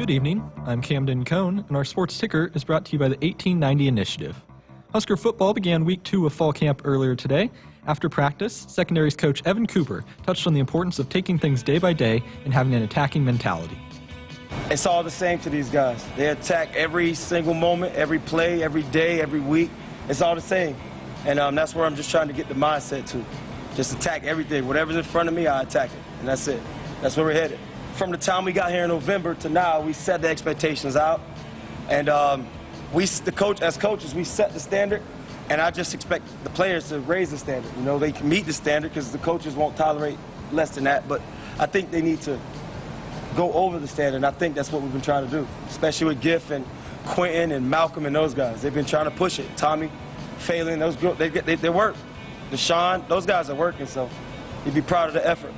Good evening, I'm Camden Cohn, and our sports ticker is brought to you by the 1890 Initiative. Husker football began week 2 of fall camp earlier today. After practice, secondaries coach Evan Cooper touched on the importance of taking things day by day and having an attacking mentality. It's all the same to these guys. They attack every single moment, every play, every day, every week. It's all the same. And that's where I'm just trying to get the mindset to. Just attack everything. Whatever's in front of me, I attack it. And that's it. That's where we're headed. From the time we got here in November to now, we set the expectations out. And as coaches, we set the standard. And I just expect the players to raise the standard. You know, they can meet the standard because the coaches won't tolerate less than that. But I think they need to go over the standard, and I think that's what we've been trying to do, especially with Giff and Quentin and Malcolm and those guys. They've been trying to push it. Tommy, Phelan, those girls, they work. Deshaun, those guys are working, so you'd be proud of the effort.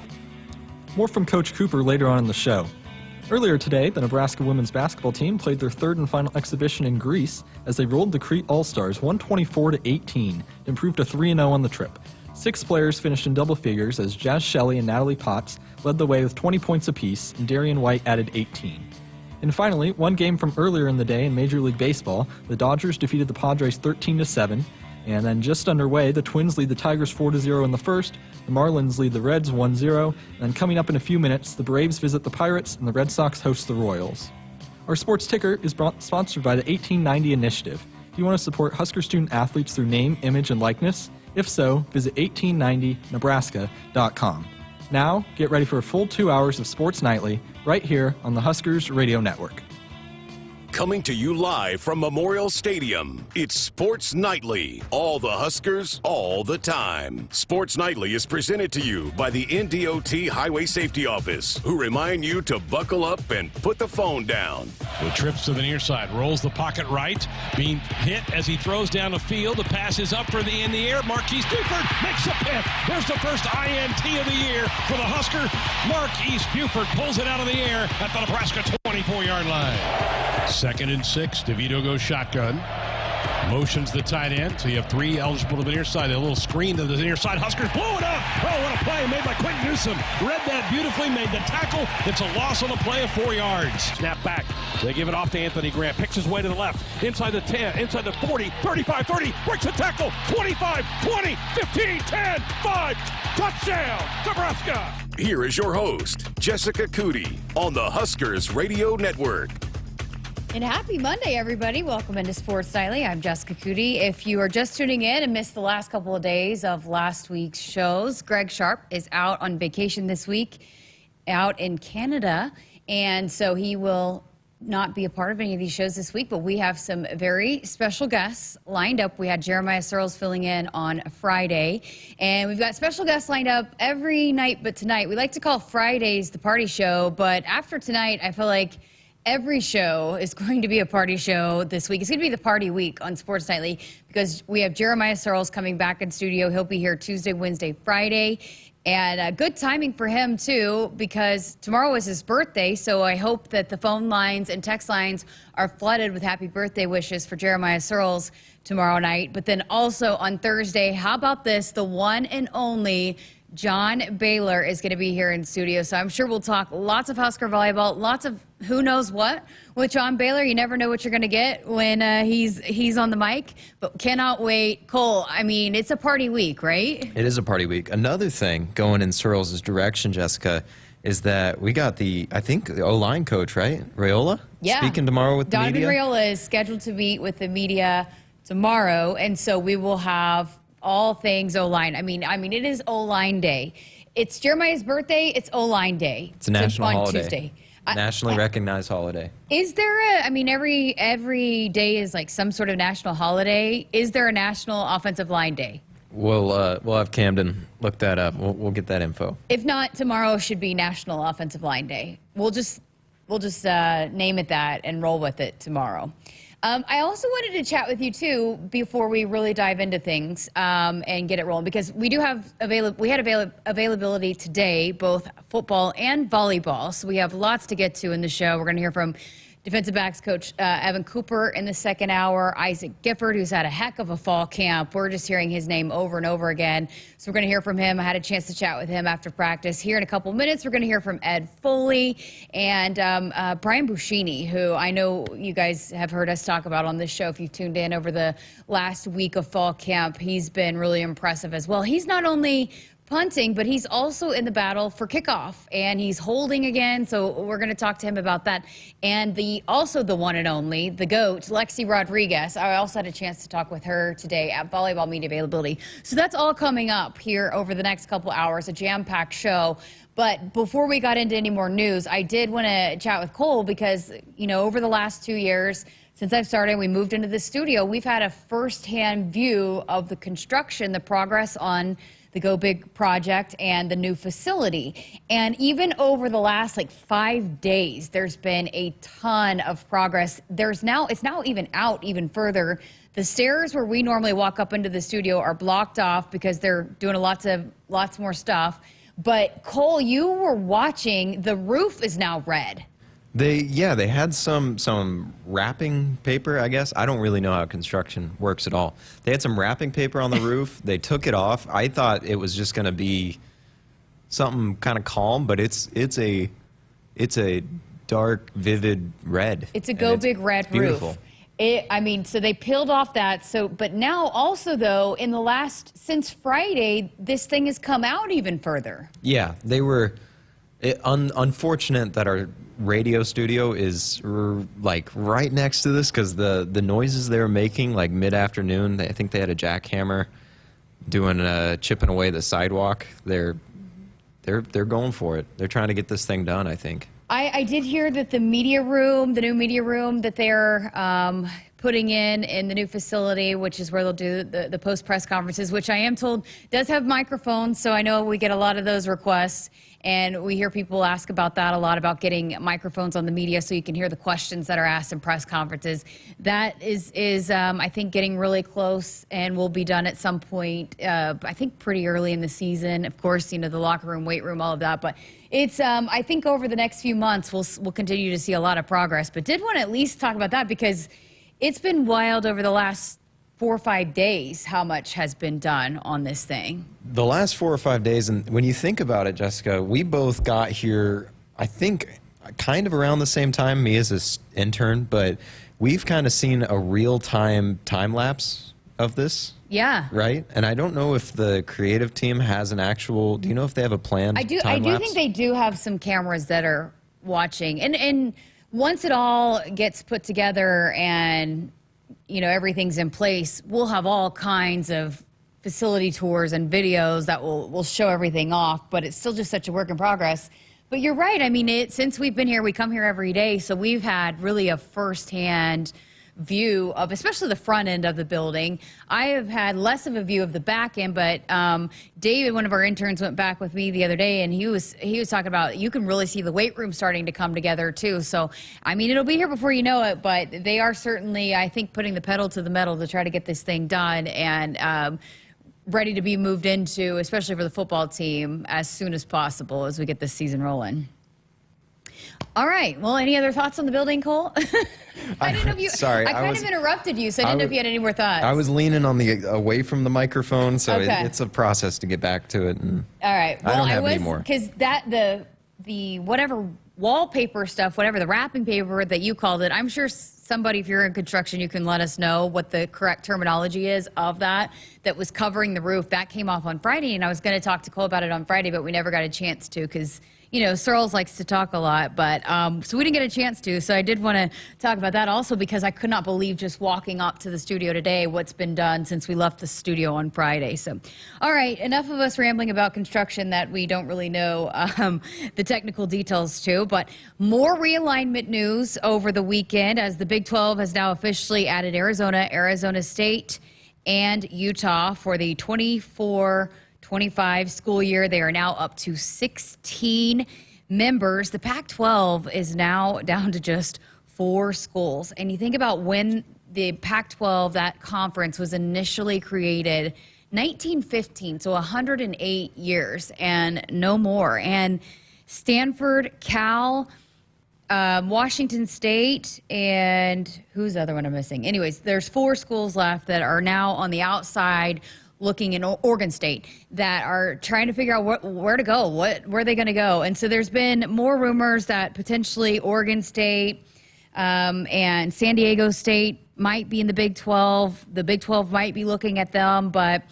More from Coach Cooper later on in the show. Earlier today, the Nebraska women's basketball team played their third and final exhibition in Greece as they rolled the Crete All-Stars 124-18 to improve to 3-0 on the trip. 6 players finished in double figures as Jazz Shelley and Natalie Potts led the way with 20 points apiece, and Darian White added 18. And finally, one game from earlier in the day in Major League Baseball, the Dodgers defeated the Padres 13-7, and then just underway, the Twins lead the Tigers 4-0 in the first, the Marlins lead the Reds 1-0, and then coming up in a few minutes, the Braves visit the Pirates and the Red Sox host the Royals. Our sports ticker is sponsored by the 1890 Initiative. Do you want to support Husker student athletes through name, image, and likeness? If so, visit 1890nebraska.com. Now, get ready for a full 2 hours of Sports Nightly right here on the Huskers Radio Network. Coming to you live from Memorial Stadium, it's Sports Nightly. All the Huskers, all the time. Sports Nightly is presented to you by the NDOT Highway Safety Office, who remind you to buckle up and put the phone down. The trips to the near side, rolls the pocket right, being hit as he throws down the field. The pass is up in the air. Marquise Buford makes a pick. There's the first INT of the year for the Husker. Marquise Buford pulls it out of the air at the Nebraska 24-yard line. 2nd and 6, DeVito goes shotgun. Motions the tight end, so you have 3 eligible to the near side. A little screen to the near side. Huskers blow it up. Oh, what a play made by Quentin Newsom. Read that beautifully, made the tackle. It's a loss on the play of 4 yards. Snap back. They give it off to Anthony Grant. Picks his way to the left. Inside the 10, inside the 40, 35, 30. Breaks the tackle. 25, 20, 15, 10, 5. Touchdown, Nebraska. Here is your host, Jessica Coody, on the Huskers Radio Network. And happy Monday, everybody. Welcome into Sports Nightly. I'm Jessica Coody. If you are just tuning in and missed the last couple of days of last week's shows, Greg Sharpe is out on vacation this week, out in Canada, and so he will not be a part of any of these shows this week, but we have some very special guests lined up. We had Jeremiah Searles filling in on Friday, and we've got special guests lined up every night but tonight. We like to call Fridays the party show, but after tonight, I feel like every show is going to be a party show this week. It's going to be the party week on Sports Nightly because we have Jeremiah Searles coming back in studio. He'll be here Tuesday, Wednesday, Friday. And good timing for him, too, because tomorrow is his birthday. So I hope that the phone lines and text lines are flooded with happy birthday wishes for Jeremiah Searles tomorrow night. But then also on Thursday, how about this? The one and only John Baylor is going to be here in studio, so I'm sure we'll talk lots of Husker volleyball, lots of who knows what with John Baylor. You never know what you're going to get when he's on the mic, but cannot wait. Cole, I mean, it's a party week, right? It is a party week. Another thing going in Searles' direction, Jessica, is that we got the O-line coach, right? Raiola? Yeah. Speaking tomorrow with the media? Donovan Raiola is scheduled to meet with the media tomorrow, and so we will have all things O-line. I mean, it is O-line day. It's Jeremiah's birthday. It's O-line day. It's a national holiday. Tuesday. Nationally recognized holiday. Is there every day is like some sort of national holiday. Is there a national offensive line day? We'll have Camden look that up. We'll get that info. If not, tomorrow should be National Offensive Line Day. We'll just name it that and roll with it tomorrow. I also wanted to chat with you, too, before we really dive into things and get it rolling, because we do have availability today, both football and volleyball. So we have lots to get to in the show. We're going to hear from Defensive backs coach Evan Cooper in the second hour. Isaac Gifford, who's had a heck of a fall camp. We're just hearing his name over and over again. So we're going to hear from him. I had a chance to chat with him after practice. Here in a couple minutes, we're going to hear from Ed Foley and Brian Buschini, who I know you guys have heard us talk about on this show if you've tuned in over the last week of fall camp. He's been really impressive as well. He's not only punting, but he's also in the battle for kickoff, and he's holding again. So we're going to talk to him about that. And also the one and only, the GOAT, Lexi Rodriguez. I also had a chance to talk with her today at Volleyball Media Availability. So that's all coming up here over the next couple hours, a jam-packed show. But before we got into any more news, I did want to chat with Cole because, you know, over the last 2 years, since I've started, we moved into the studio, we've had a firsthand view of the construction, the progress on the Go Big project and the new facility. And even over the last 5 days, there's been a ton of progress. It's now even out even further. The stairs where we normally walk up into the studio are blocked off because they're doing lots more stuff. But Cole, you were watching, the roof is now red. They had some wrapping paper, I guess. I don't really know how construction works at all. They had some wrapping paper on the roof. They took it off. I thought it was just going to be something kind of calm, but it's a dark, vivid red. It's a Go Big red beautiful roof. So they peeled off that. But now also though, since Friday, this thing has come out even further. Yeah, they were unfortunate that our radio studio is right next to this because the noises they were making mid-afternoon, I think they had a jackhammer doing chipping away the sidewalk. They're going for it. They're trying to get this thing done, I think. I did hear that the new media room that they're putting in the new facility, which is where they'll do the post-press conferences, which I am told does have microphones, so I know we get a lot of those requests. And we hear people ask about that a lot, about getting microphones on the media so you can hear the questions that are asked in press conferences. That is I think, getting really close and will be done at some point, I think pretty early in the season. Of course, the locker room, weight room, all of that. But it's, I think over the next few months, we'll continue to see a lot of progress. But did want to at least talk about that because it's been wild over the last 4 or 5 days how much has been done on this thing. The last 4 or 5 days, and when you think about it, Jessica, we both got here, I think, kind of around the same time, me as an intern, but we've kind of seen a real-time time-lapse of this. Yeah. Right? And I don't know if the creative team has an actual, do you know if they have a planned time-lapse? I do think they do have some cameras that are watching. And once it all gets put together and everything's in place, we'll have all kinds of facility tours and videos that will show everything off, but it's still just such a work in progress. But you're right. Since we've been here, we come here every day, so we've had really a firsthand view of, especially the front end of the building. I have had less of a view of the back end, but David, one of our interns, went back with me the other day, and he was talking about, you can really see the weight room starting to come together too. So it'll be here before you know it, but they are certainly, I think, putting the pedal to the metal to try to get this thing done and ready to be moved into, especially for the football team, as soon as possible as we get this season rolling. All right. Well, any other thoughts on the building, Cole? I didn't know if you. Sorry, I kind of interrupted you, so I didn't know if you had any more thoughts. I was leaning on away from the microphone, so okay. It's a process to get back to it. And all right. Well, I don't have any more. Because the whatever wallpaper stuff, whatever the wrapping paper that you called it, I'm sure somebody, if you're in construction, you can let us know what the correct terminology is of that was covering the roof. That came off on Friday, and I was going to talk to Cole about it on Friday, but we never got a chance to because Searles likes to talk a lot, but so we didn't get a chance to. So I did want to talk about that also because I could not believe just walking up to the studio today what's been done since we left the studio on Friday. So, all right, enough of us rambling about construction that we don't really know the technical details to, but more realignment news over the weekend as the Big 12 has now officially added Arizona, Arizona State, and Utah for the 24-25 school year. They are now up to 16 members. The Pac-12 is now down to just 4 schools. And you think about when the Pac-12, that conference, was initially created, 1915, so 108 years and no more. And Stanford, Cal, Washington State, and who's the other one I'm missing? Anyways, there's 4 schools left that are now on the outside looking in Oregon State that are trying to figure out where to go, where are they going to go. And so there's been more rumors that potentially Oregon State and San Diego State might be in the Big 12. The Big 12 might be looking at them, but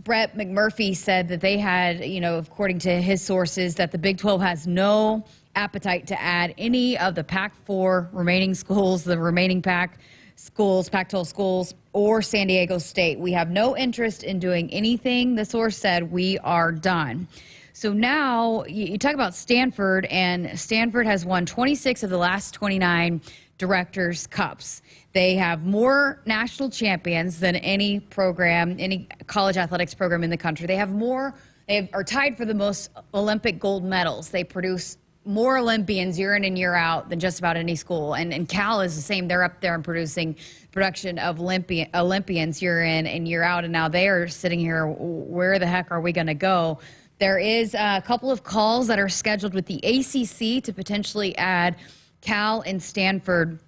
Brett McMurphy said that they had, according to his sources, that the Big 12 has no appetite to add any of the Pac-4 remaining schools, the remaining Pac-12 schools, or San Diego State. We have no interest in doing anything, the source said. We are done. So now you talk about Stanford, and Stanford has won 26 of the last 29 Directors' Cups. They have more national champions than any program, any college athletics program in the country. They are tied for the most Olympic gold medals. They produce more Olympians year in and year out than just about any school. And Cal is the same. They're up there and production of Olympians year in and year out. And now they are sitting here, where the heck are we going to go? There is a couple of calls that are scheduled with the ACC to potentially add Cal and Stanford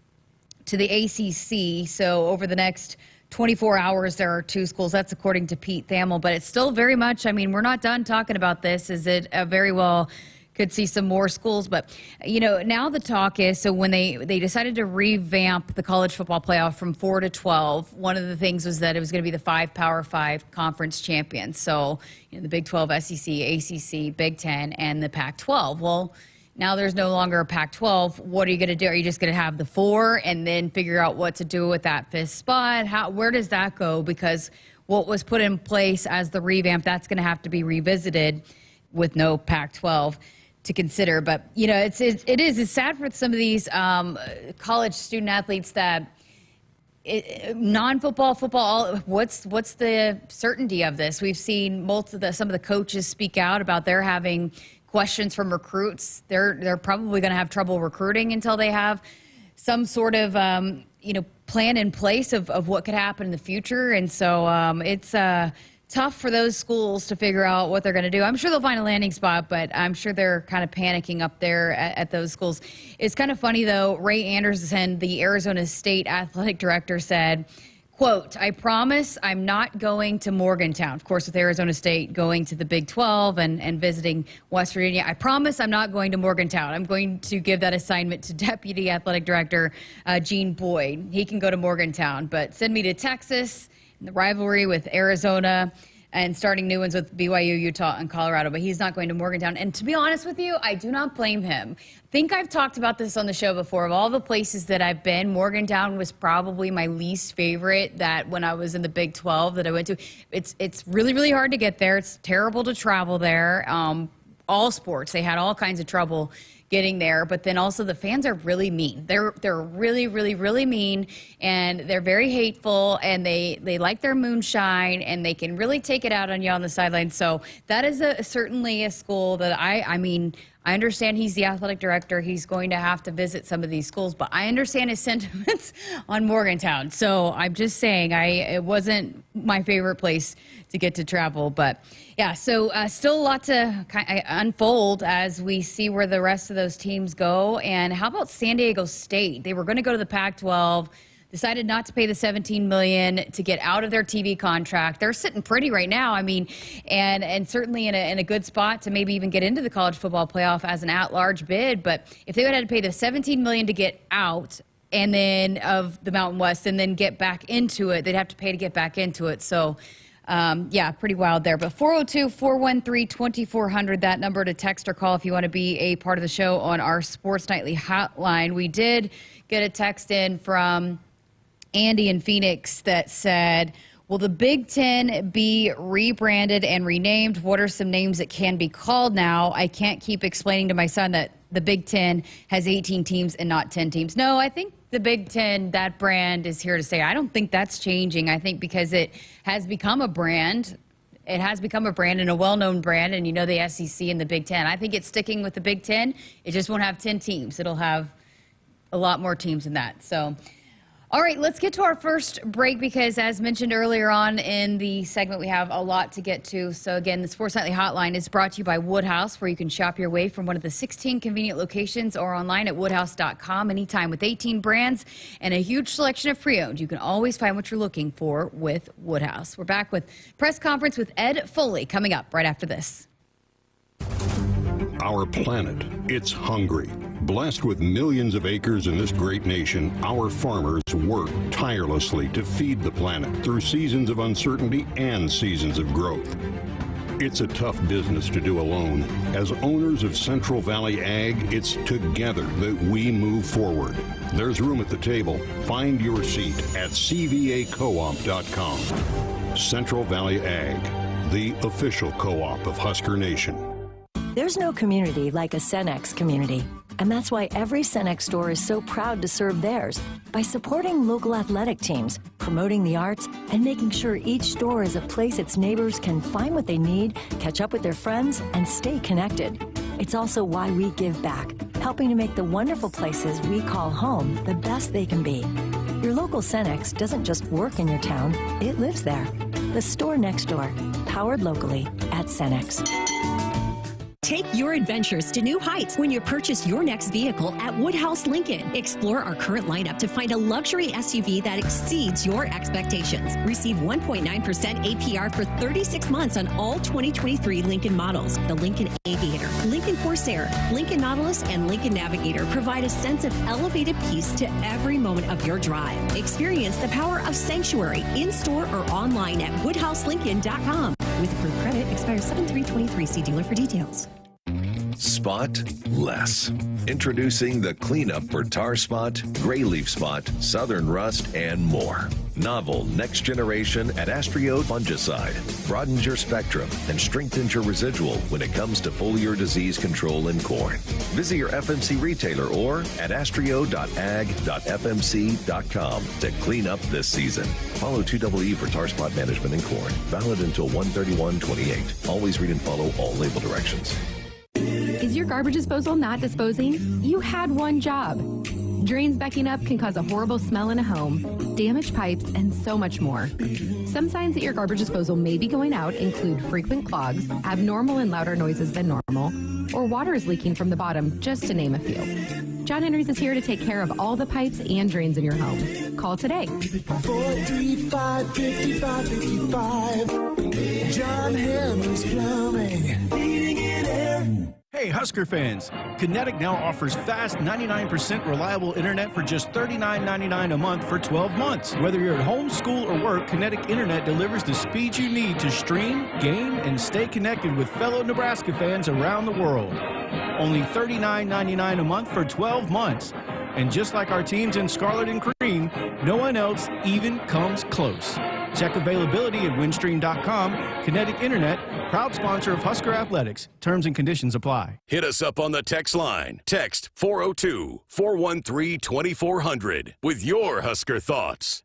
to the ACC. So over the next 24 hours, there are 2 schools. That's according to Pete Thamel. But it's still very much, we're not done talking about this. Is it very well could see some more schools? But, now the talk is, so when they decided to revamp the college football playoff from 4 to 12, one of the things was that it was going to be the 5 Power 5 conference champions. So, the Big 12, SEC, ACC, Big 10, and the Pac-12. Well, now there's no longer a Pac-12. What are you going to do? Are you just going to have the 4 and then figure out what to do with that 5th spot? Where does that go? Because what was put in place as the revamp, that's going to have to be revisited with no Pac-12 to consider. But, it's sad for some of these college student athletes that non-football, football, what's the certainty of this? We've seen some of the coaches speak out about they're having questions from recruits. They're probably going to have trouble recruiting until they have some sort of plan in place of what could happen in the future. And so it's tough for those schools to figure out what they're going to do. I'm sure they'll find a landing spot, but I'm sure they're kind of panicking up there at those schools. It's kind of funny, though. Ray Anderson, the Arizona State athletic director, said, quote, "I promise I'm not going to Morgantown." Of course, with Arizona State going to the Big 12 and visiting West Virginia. "I promise I'm not going to Morgantown. I'm going to give that assignment to Deputy Athletic Director Gene Boyd. He can go to Morgantown, but send me to Texas, the rivalry with Arizona, and starting new ones with BYU, Utah, and Colorado." But he's not going to Morgantown. And to be honest with you, I do not blame him. I think I've talked about this on the show before. Of all the places that I've been, Morgantown was probably my least favorite. That when I was in the Big 12 that I went to, it's really, really hard to get there. It's terrible to travel there. All sports, they had all kinds of trouble getting there. But then also the fans are really mean. They're really, really, really mean, and they're very hateful, and they like their moonshine, and they can really take it out on you on the sidelines. So that is certainly a school that I understand he's the athletic director. He's going to have to visit some of these schools, but I understand his sentiments on Morgantown. So I'm just saying it wasn't my favorite place to get to travel. But yeah, so still a lot to unfold as we see where the rest of those teams go. And how about San Diego State? They were going to go to the Pac-12, decided not to pay the $17 million to get out of their TV contract. They're sitting pretty right now. And certainly in a good spot to maybe even get into the college football playoff as an at-large bid. But if they would have had to pay the $17 million to get out and then of the Mountain West and then get back into it, they'd have to pay to get back into it. So yeah, pretty wild there. But 402-413-2400, that number to text or call if you want to be a part of the show on our Sports Nightly hotline. We did get a text in from Andy in Phoenix that said, "Will the Big Ten be rebranded and renamed? What are some names that can be called now? I can't keep explaining to my son that the Big Ten has 18 teams and not 10 teams." No, I think the Big Ten, that brand is here to stay. I don't think that's changing. I think because it has become a brand. It has become a brand and a well-known brand, and the SEC and the Big Ten. I think it's sticking with the Big Ten. It just won't have 10 teams. It'll have a lot more teams than that. So, All right, let's get to our first break because, as mentioned earlier on in the segment, we have a lot to get to. So, again, the Sports Nightly Hotline is brought to you by Woodhouse, where you can shop your way from one of the 16 convenient locations or online at woodhouse.com anytime with 18 brands and a huge selection of pre-owned. You can always find what you're looking for with Woodhouse. We're back with press conference with Ed Foley coming up right after this. Our planet, it's hungry. Blessed with millions of acres in this great nation, our farmers work tirelessly to feed the planet through seasons of uncertainty and seasons of growth. It's a tough business to do alone. As owners of Central Valley Ag, it's together that we move forward. There's room at the table. Find your seat at cvacoop.com. Central Valley Ag, the official co-op of Husker Nation. There's no community like a Cenex community, and that's why every Cenex store is so proud to serve theirs by supporting local athletic teams, promoting the arts, and making sure each store is a place its neighbors can find what they need, catch up with their friends, and stay connected. It's also why we give back, helping to make the wonderful places we call home the best they can be. Your local Cenex doesn't just work in your town, it lives there. The store next door, powered locally at Cenex. Take your adventures to new heights when you purchase your next vehicle at Woodhouse Lincoln. Explore our current lineup to find a luxury SUV that exceeds your expectations. Receive 1.9% APR for 36 months on all 2023 Lincoln models. The Lincoln Aviator, Lincoln Corsair, Lincoln Nautilus, and Lincoln Navigator provide a sense of elevated peace to every moment of your drive. Experience the power of Sanctuary in-store or online at woodhouselincoln.com. With approved credit, expires 7/3/23. See dealer for details. Spot less. Introducing the cleanup for tar spot, gray leaf spot, southern rust, and more. Novel next generation Adastrio fungicide broadens your spectrum and strengthens your residual when it comes to foliar disease control in corn. Visit your FMC retailer or adastrio.ag.fmc.com to clean up this season. Follow 2EE for tar spot management in corn. Valid until 1/31/28. Always read and follow all label directions. Is your garbage disposal not disposing? You had one job. Drains backing up can cause a horrible smell in a home, damaged pipes, and so much more. Some signs that your garbage disposal may be going out include frequent clogs, abnormal and louder noises than normal, or water is leaking from the bottom, just to name a few. John Henry's is here to take care of all the pipes and drains in your home. Call today. 435-5555. John Henry's Plumbing. Hey, Husker fans! Kinetic now offers fast 99% reliable internet for just $39.99 a month for 12 months. Whether you're at home, school, or work, Kinetic Internet delivers the speed you need to stream, game, and stay connected with fellow Nebraska fans around the world. Only $39.99 a month for 12 months. And just like our teams in scarlet and cream, no one else even comes close. Check availability at windstream.com. Kinetic Internet, proud sponsor of Husker Athletics. Terms and conditions apply. Hit us up on the text line. Text 402-413-2400 with your Husker thoughts.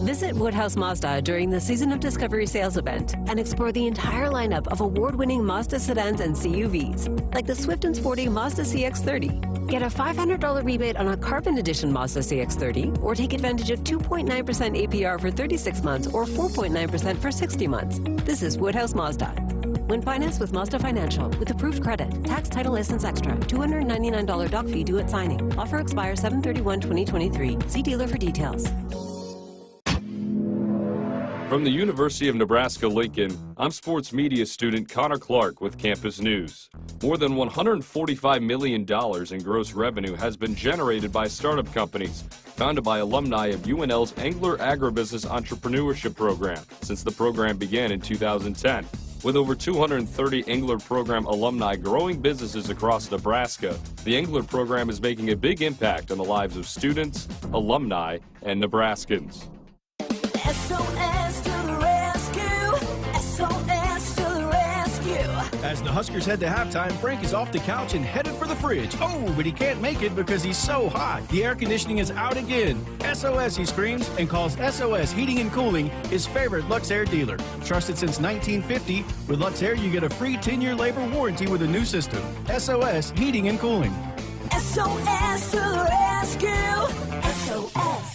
Visit Woodhouse Mazda during the Season of Discovery sales event and explore the entire lineup of award-winning Mazda sedans and CUVs, like the Swift and Sporty Mazda CX-30. Get a $500 rebate on a Carbon Edition Mazda CX-30, or take advantage of 2.9% APR for 36 months or 4.9% for 60 months. This is Woodhouse Mazda. When financed with Mazda Financial, with approved credit, tax, title, license extra, $299 doc fee due at signing. Offer expires 7/31/2023. See dealer for details. From the University of Nebraska-Lincoln, I'm sports media student Connor Clark with Campus News. More than $145 million in gross revenue has been generated by startup companies, founded by alumni of UNL's Angler Agribusiness Entrepreneurship Program, since the program began in 2010. With over 230 Angler Program alumni growing businesses across Nebraska, the Angler Program is making a big impact on the lives of students, alumni, and Nebraskans. SOS to the rescue! SOS to the rescue! As the Huskers head to halftime, Frank is off the couch and headed for the fridge. Oh, but he can't make it because he's so hot. The air conditioning is out again. SOS, he screams, and calls SOS Heating and Cooling his favorite Luxair dealer. Trusted since 1950, with Luxair you get a free 10-year labor warranty with a new system. SOS Heating and Cooling. SOS to the rescue! SOS!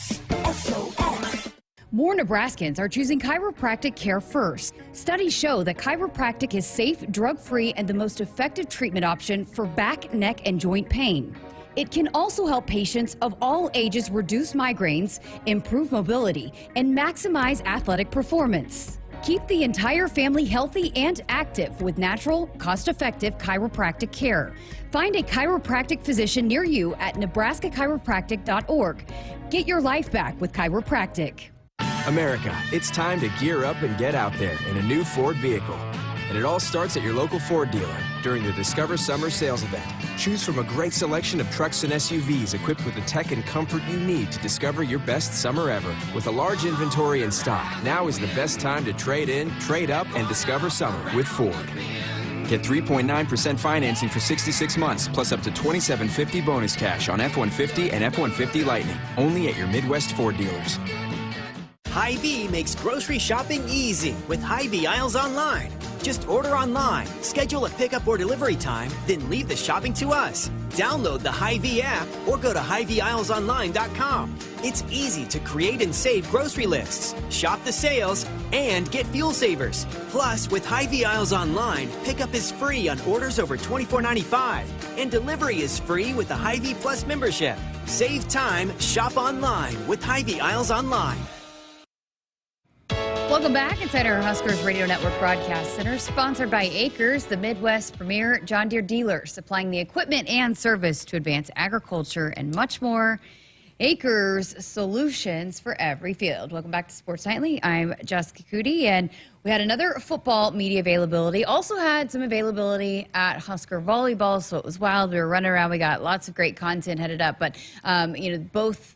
SOS. More Nebraskans are choosing chiropractic care first. Studies show that chiropractic is safe, drug-free, and the most effective treatment option for back, neck, and joint pain. It can also help patients of all ages reduce migraines, improve mobility, and maximize athletic performance. Keep the entire family healthy and active with natural, cost-effective chiropractic care. Find a chiropractic physician near you at nebraska-chiropractic.org. Get your life back with chiropractic. America, it's time to gear up and get out there in a new Ford vehicle. And it all starts at your local Ford dealer during the Discover Summer Sales Event. Choose from a great selection of trucks and SUVs equipped with the tech and comfort you need to discover your best summer ever. With a large inventory in stock, now is the best time to trade in, trade up, and discover summer with Ford. Get 3.9% financing for 66 months, plus up to $2,750 bonus cash on F-150 and F-150 Lightning. Only at your Midwest Ford dealers. Hy-Vee makes grocery shopping easy with Hy-Vee Aisles Online. Just order online, schedule a pickup or delivery time, then leave the shopping to us. Download the Hy-Vee app or go to HyVeeAislesOnline.com. It's easy to create and save grocery lists, shop the sales, and get fuel savers. Plus, with Hy-Vee Aisles Online, pickup is free on orders over $24.95, and delivery is free with the Hy-Vee Plus membership. Save time, shop online with Hy-Vee Aisles Online. Welcome back inside our Huskers Radio Network Broadcast Center, sponsored by Acres, the Midwest premier John Deere dealer, supplying the equipment and service to advance agriculture and much more. Acres, solutions for every field. Welcome back to Sports Nightly. I'm Jessica Coody, and we had another football media availability. Also had some availability at Husker volleyball, so it was wild. We were running around. We got lots of great content headed up, but both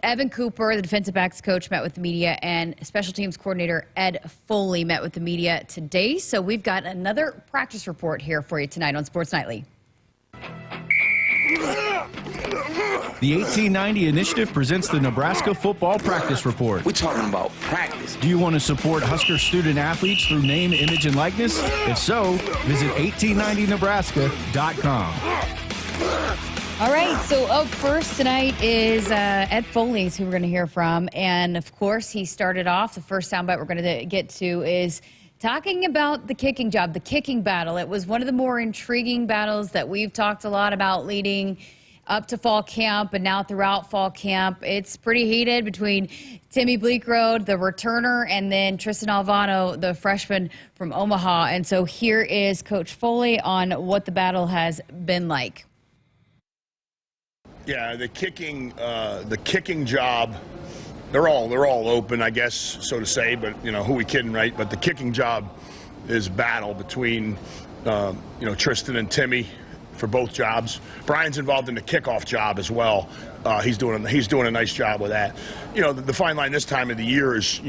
Evan Cooper, the defensive backs coach, met with the media, and special teams coordinator Ed Foley met with the media today. So we've got another practice report here for you tonight on Sports Nightly. The 1890 Initiative presents the Nebraska Football Practice Report. We're talking about practice. Do you want to support Husker student athletes through name, image, and likeness? If so, visit 1890nebraska.com. All right, so up first tonight is Ed Foley, who we're going to hear from. And, of course, he started off. The first soundbite we're going to get to is talking about the kicking job, the kicking battle. It was one of the more intriguing battles that we've talked a lot about leading up to fall camp and now throughout fall camp. It's pretty heated between Timmy Bleekrode, the returner, and then Tristan Alvano, the freshman from Omaha. And so here is Coach Foley on what the battle has been like. Yeah, the kicking job, they're all open, I guess, so to say. But who we kidding, right? But the kicking job is battle between Tristan and Timmy for both jobs. Brian's involved in the kickoff job as well. He's doing a nice job with that. The fine line this time of the year is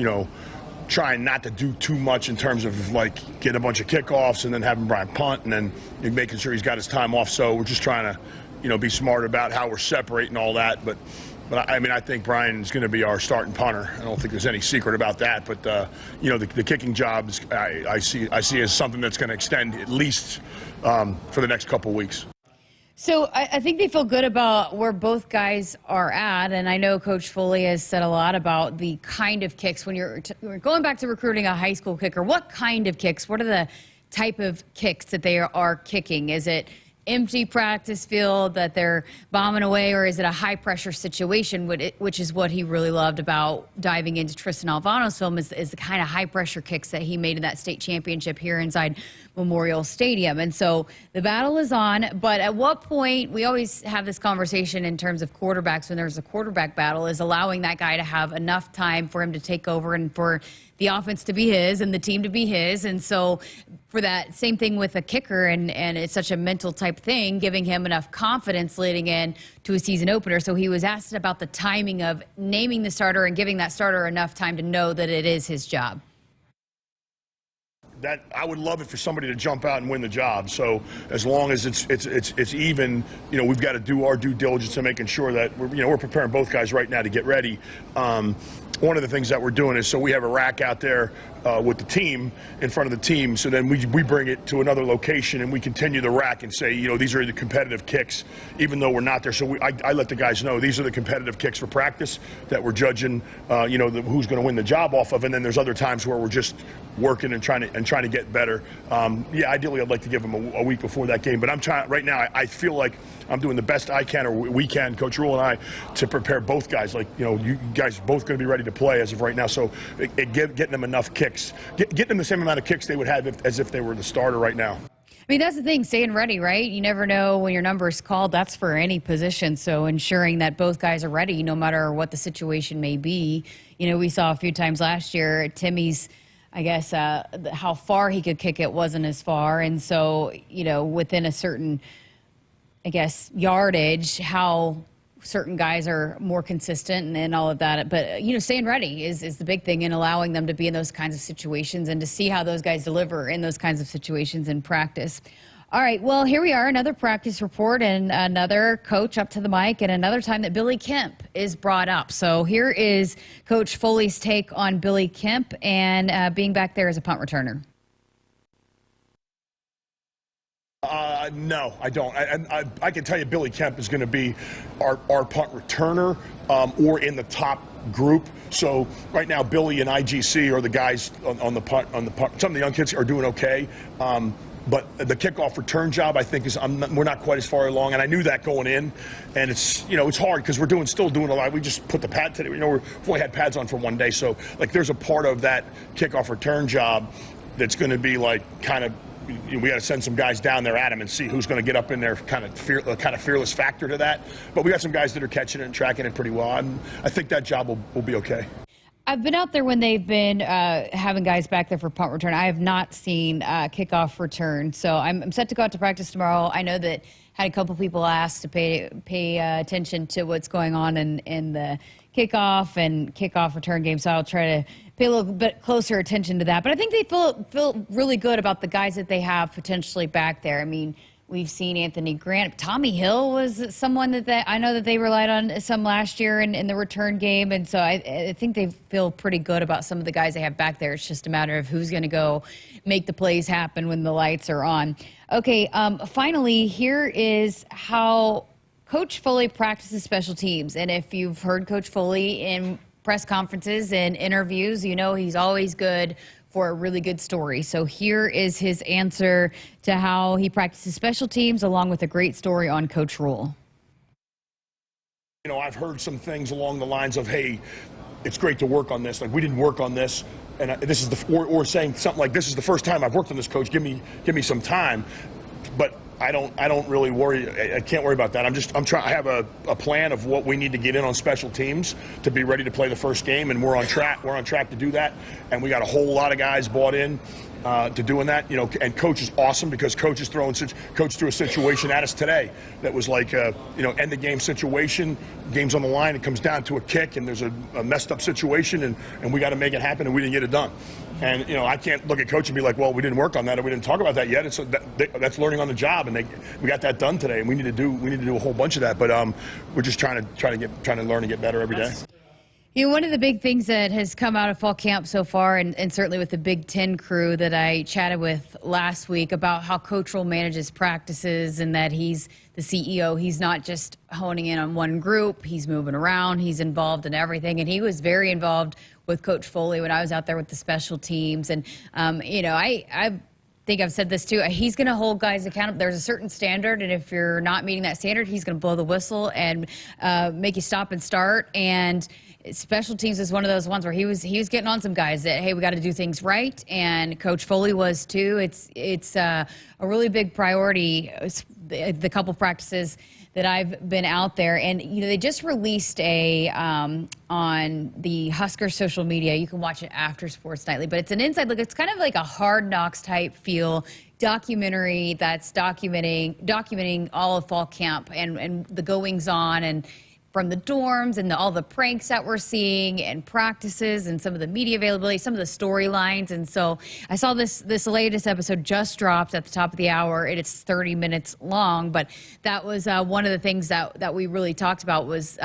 trying not to do too much in terms of get a bunch of kickoffs and then having Brian punt and then making sure he's got his time off. So we're just trying to be smart about how we're separating all that. But I think Brian's going to be our starting punter. I don't think there's any secret about that. But the kicking jobs I see as something that's going to extend at least for the next couple of weeks. So I think they feel good about where both guys are at, and I know Coach Foley has said a lot about the kind of kicks. When you're going back to recruiting a high school kicker, what kind of kicks? What are the type of kicks that they are kicking? Is it empty practice field that they're bombing away, or is it a high-pressure situation, which is what he really loved about diving into Tristan Alvano's film, is the kind of high-pressure kicks that he made in that state championship here inside Memorial Stadium. And so the battle is on, but at what point, we always have this conversation in terms of quarterbacks when there's a quarterback battle, is allowing that guy to have enough time for him to take over and for the offense to be his and the team to be his. And so for that same thing with a kicker, and it's such a mental type thing, giving him enough confidence leading in to a season opener. So he was asked about the timing of naming the starter and giving that starter enough time to know that it is his job. That I would love it for somebody to jump out and win the job. So as long as it's even, we've got to do our due diligence in making sure that we're preparing both guys right now to get ready. one of the things that we're doing is, so we have a rack out there with the team, in front of the team, so then we bring it to another location and we continue the rack and say, you know, these are the competitive kicks, even though we're not there. So I let the guys know these are the competitive kicks for practice that we're judging, you know, who's going to win the job off of, and then there's other times where we're just working and trying to get better. Yeah, ideally I'd like to give them a week before that game, but I'm trying right now. I feel like I'm doing the best I can, or we can, Coach Rule and I, to prepare both guys. Like, you know, you guys both going to be ready to play as of right now. So getting them enough kicks, getting them the same amount of kicks they would have as if they were the starter right now. I mean, that's the thing, staying ready, right? You never know when your number is called. That's for any position. So ensuring that both guys are ready, no matter what the situation may be. You know, we saw a few times last year, Timmy's, I guess, how far he could kick it wasn't as far. And so, you know, within a certain, I guess, yardage, how certain guys are more consistent and all of that. But, you know, staying ready is the big thing, and allowing them to be in those kinds of situations and to see how those guys deliver in those kinds of situations in practice. All right, well, here we are, another practice report and another coach up to the mic, and another time that Billy Kemp is brought up. So here is Coach Foley's take on Billy Kemp and being back there as a punt returner. No, I don't. I can tell you Billy Kemp is going to be our punt returner or in the top group. So right now, Billy and IGC are the guys on the punt. Some of the young kids are doing okay. But the kickoff return job, I think, we're not quite as far along, and I knew that going in. And it's, you know, it's hard because we're still doing a lot. We just put the pad today. You know, we've only had pads on for one day, so like there's a part of that kickoff return job that's going to be like kind of. We got to send some guys down there at him and see who's going to get up in there, kind of fearless factor to that. But we got some guys that are catching it and tracking it pretty well. And I think that job will be okay. I've been out there when they've been having guys back there for punt return. I have not seen kickoff return. So I'm set to go out to practice tomorrow. I know that had a couple people ask to pay attention to what's going on in the kickoff and kickoff return game. So I'll try to pay a little bit closer attention to that. But I think they feel really good about the guys that they have potentially back there. I mean, we've seen Anthony Grant. Tommy Hill was someone that I know that they relied on some last year in the return game. And so I think they feel pretty good about some of the guys they have back there. It's just a matter of who's going to go make the plays happen when the lights are on. Okay, finally, here is how Coach Foley practices special teams. And if you've heard Coach Foley in press conferences and interviews, you know he's always good for a really good story. So here is his answer to how he practices special teams, along with a great story on Coach Rule. You know, I've heard some things along the lines of, hey, it's great to work on this. Like, we didn't work on this, and this is or saying something like, this is the first time I've worked on this, coach. Give me some time. But I don't really worry. I can't worry about that. I'm trying. I have a plan of what we need to get in on special teams to be ready to play the first game, and we're on track. We're on track to do that, and we got a whole lot of guys bought in to doing that. You know, and coach is awesome because coach threw a situation at us today that was like you know, end the game situation. Game's on the line. It comes down to a kick, and there's a messed up situation, and we got to make it happen, and we didn't get it done. And, you know, I can't look at coach and be like, well, we didn't work on that, or we didn't talk about that yet. It's that's learning on the job, and we got that done today, and we need to do a whole bunch of that. But we're just trying to learn and get better every day. You know, one of the big things that has come out of fall camp so far, and certainly with the Big Ten crew that I chatted with last week about how Coach Rule manages practices, and that he's the CEO. He's not just honing in on one group. He's moving around. He's involved in everything. And he was very involved with Coach Foley when I was out there with the special teams. And, you know, I think I've said this too. He's going to hold guys accountable. There's a certain standard, and if you're not meeting that standard, he's going to blow the whistle and make you stop and start. And special teams is one of those ones where he was getting on some guys that, hey, we got to do things right, and Coach Foley was too. It's a really big priority. The couple practices that I've been out there, and you know, they just released a on the Huskers social media. You can watch it after Sports Nightly, but it's an inside look. It's kind of like a Hard Knocks type feel documentary that's documenting all of fall camp and the goings on, and from the dorms and all the pranks that we're seeing and practices and some of the media availability, some of the storylines. And so I saw this latest episode just dropped at the top of the hour. It's 30 minutes long, but that was one of the things that we really talked about was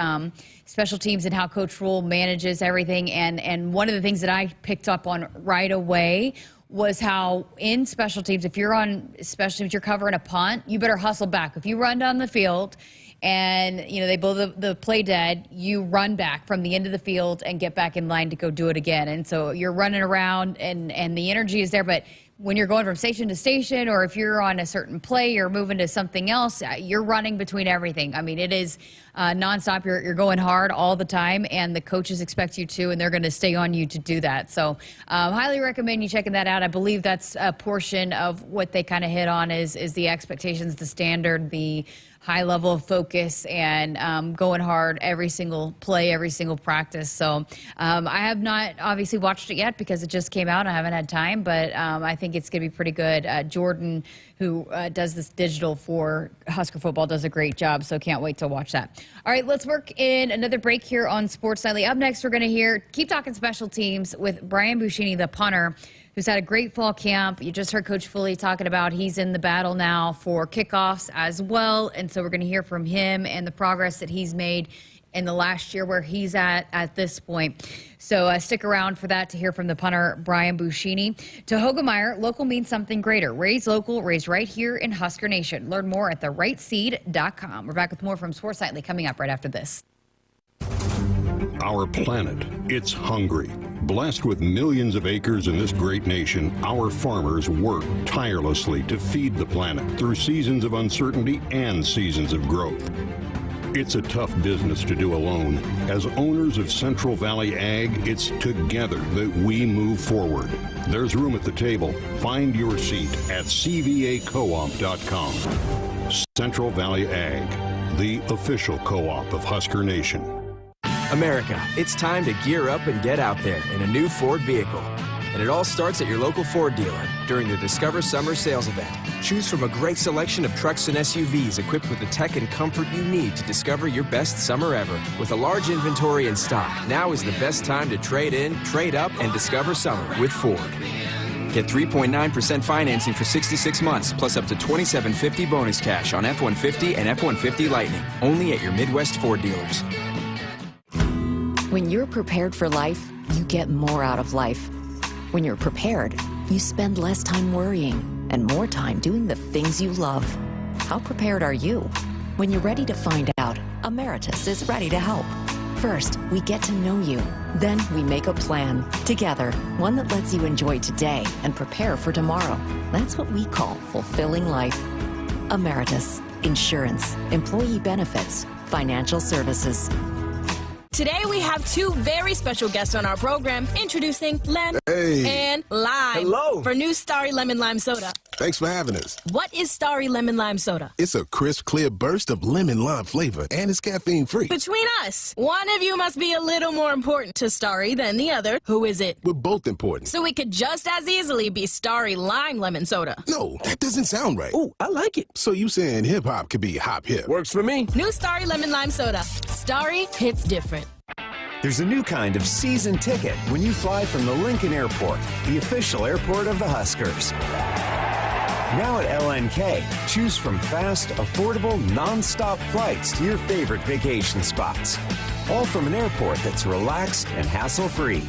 special teams and how Coach Rule manages everything. And one of the things that I picked up on right away was how in special teams, if you're on special teams, you're covering a punt, you better hustle back. If you run down the field and they blow the play dead, you run back from the end of the field and get back in line to go do it again. And so you're running around and the energy is there, but when you're going from station to station, or if you're on a certain play, you're moving to something else, you're running between everything. I mean, it is nonstop. You're going hard all the time, and the coaches expect you to, and they're going to stay on you to do that. So highly recommend you checking that out. I believe that's a portion of what they kind of hit on is the expectations, the standard, the high level of focus, and going hard every single play, every single practice. So I have not obviously watched it yet because it just came out. I haven't had time, but I think it's going to be pretty good. Jordan, who does this digital for Husker football, does a great job, so can't wait to watch that. All right, let's work in another break here on Sports Nightly. Up next, we're going to keep talking special teams with Brian Buschini, the punter, who's had a great fall camp. You just heard Coach Foley talking about he's in the battle now for kickoffs as well, and so we're going to hear from him and the progress that he's made in the last year where he's at this point. So stick around for that to hear from the punter, Brian Buschini. To Hogemeyer, local means something greater. Raised local, raised right here in Husker Nation. Learn more at therightseed.com. We're back with more from Sports Nightly coming up right after this. Our planet, it's hungry. Blessed with millions of acres in this great nation, our farmers work tirelessly to feed the planet through seasons of uncertainty and seasons of growth. It's a tough business to do alone. As owners of Central Valley Ag, it's together that we move forward. There's room at the table. Find your seat at cvacoop.com. Central Valley Ag, the official co-op of Husker Nation. America, it's time to gear up and get out there in a new Ford vehicle. And it all starts at your local Ford dealer during the Discover Summer Sales Event. Choose from a great selection of trucks and SUVs equipped with the tech and comfort you need to discover your best summer ever. With a large inventory in stock, now is the best time to trade in, trade up, and discover summer with Ford. Get 3.9% financing for 66 months, plus up to $2,750 bonus cash on F-150 and F-150 Lightning, only at your Midwest Ford dealers. When you're prepared for life, you get more out of life. When you're prepared, you spend less time worrying and more time doing the things you love. How prepared are you? When you're ready to find out, Emeritus is ready to help. First, we get to know you. Then we make a plan together, one that lets you enjoy today and prepare for tomorrow. That's what we call fulfilling life. Emeritus, insurance, employee benefits, financial services. Today we have two very special guests on our program, introducing Lem and Lime. Hello. For new Starry Lemon Lime Soda. Thanks for having us. What is Starry Lemon Lime Soda? It's a crisp, clear burst of lemon lime flavor, and it's caffeine-free. Between us, one of you must be a little more important to Starry than the other. Who is it? We're both important. So it could just as easily be Starry Lime Lemon Soda. No, that doesn't sound right. Oh, I like it. So you saying hip-hop could be hop-hip? Works for me. New Starry Lemon Lime Soda. Starry hits different. There's a new kind of season ticket when you fly from the Lincoln Airport, the official airport of the Huskers. Now at LNK, choose from fast, affordable, non-stop flights to your favorite vacation spots. All from an airport that's relaxed and hassle-free.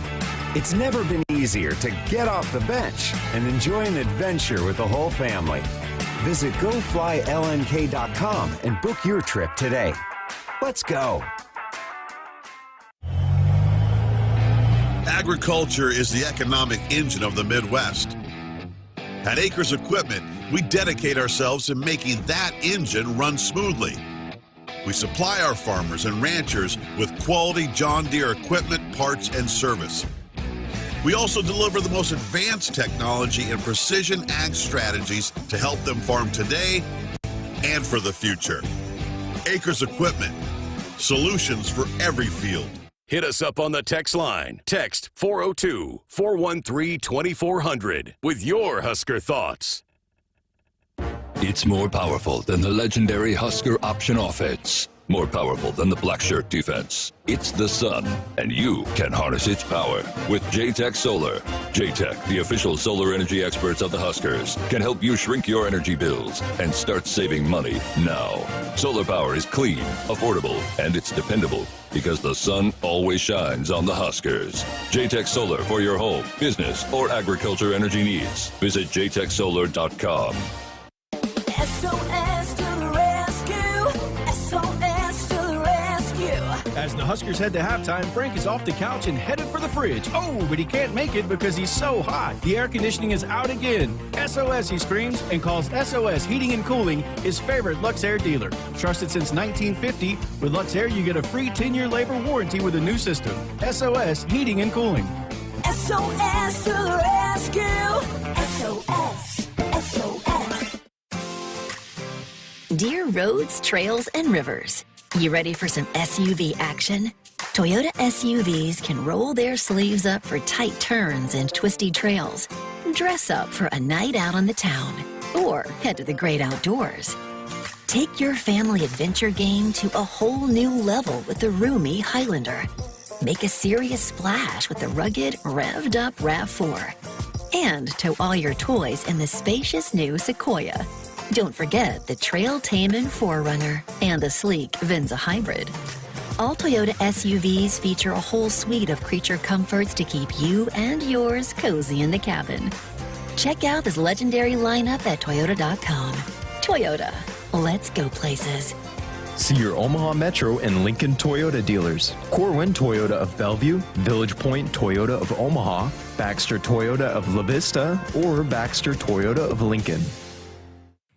It's never been easier to get off the bench and enjoy an adventure with the whole family. Visit GoFlyLNK.com and book your trip today. Let's go. Agriculture is the economic engine of the Midwest. At Acres Equipment, we dedicate ourselves to making that engine run smoothly. We supply our farmers and ranchers with quality John Deere equipment, parts, and service. We also deliver the most advanced technology and precision ag strategies to help them farm today and for the future. Acres Equipment, solutions for every field. Hit us up on the text line. Text 402-413-2400 with your Husker thoughts. It's more powerful than the legendary Husker option offense. more powerful than the black shirt defense. It's the sun, and you can harness its power with J-Tech Solar. J-Tech, the official solar energy experts of the Huskers, can help you shrink your energy bills and start saving money now. Solar power is clean, affordable, and it's dependable because the sun always shines on the Huskers. J-Tech Solar for your home, business, or agriculture energy needs. Visit jtechsolar.com. SOS to the rescue. SOS to the rescue. As the Huskers head to halftime, Frank is off the couch and headed for the fridge. Oh, but he can't make it because he's so hot. The air conditioning is out again. SOS, he screams, and calls SOS Heating and Cooling his favorite Luxair dealer. Trusted since 1950, with Luxair you get a free 10-year labor warranty with a new system. SOS Heating and Cooling. SOS to the rescue. SOS. SOS. Dear roads, trails, and rivers, you ready for some SUV action? Toyota SUVs can roll their sleeves up for tight turns and twisty trails, dress up for a night out on the town, or head to the great outdoors. Take your family adventure game to a whole new level with the roomy Highlander. Make a serious splash with the rugged, revved-up RAV4. And tow all your toys in the spacious new Sequoia. Don't forget the trail-taming 4Runner and the sleek Venza Hybrid. All Toyota SUVs feature a whole suite of creature comforts to keep you and yours cozy in the cabin. Check out this legendary lineup at Toyota.com. Toyota, let's go places. See your Omaha Metro and Lincoln Toyota dealers. Corwin Toyota of Bellevue, Village Point Toyota of Omaha, Baxter Toyota of La Vista, or Baxter Toyota of Lincoln.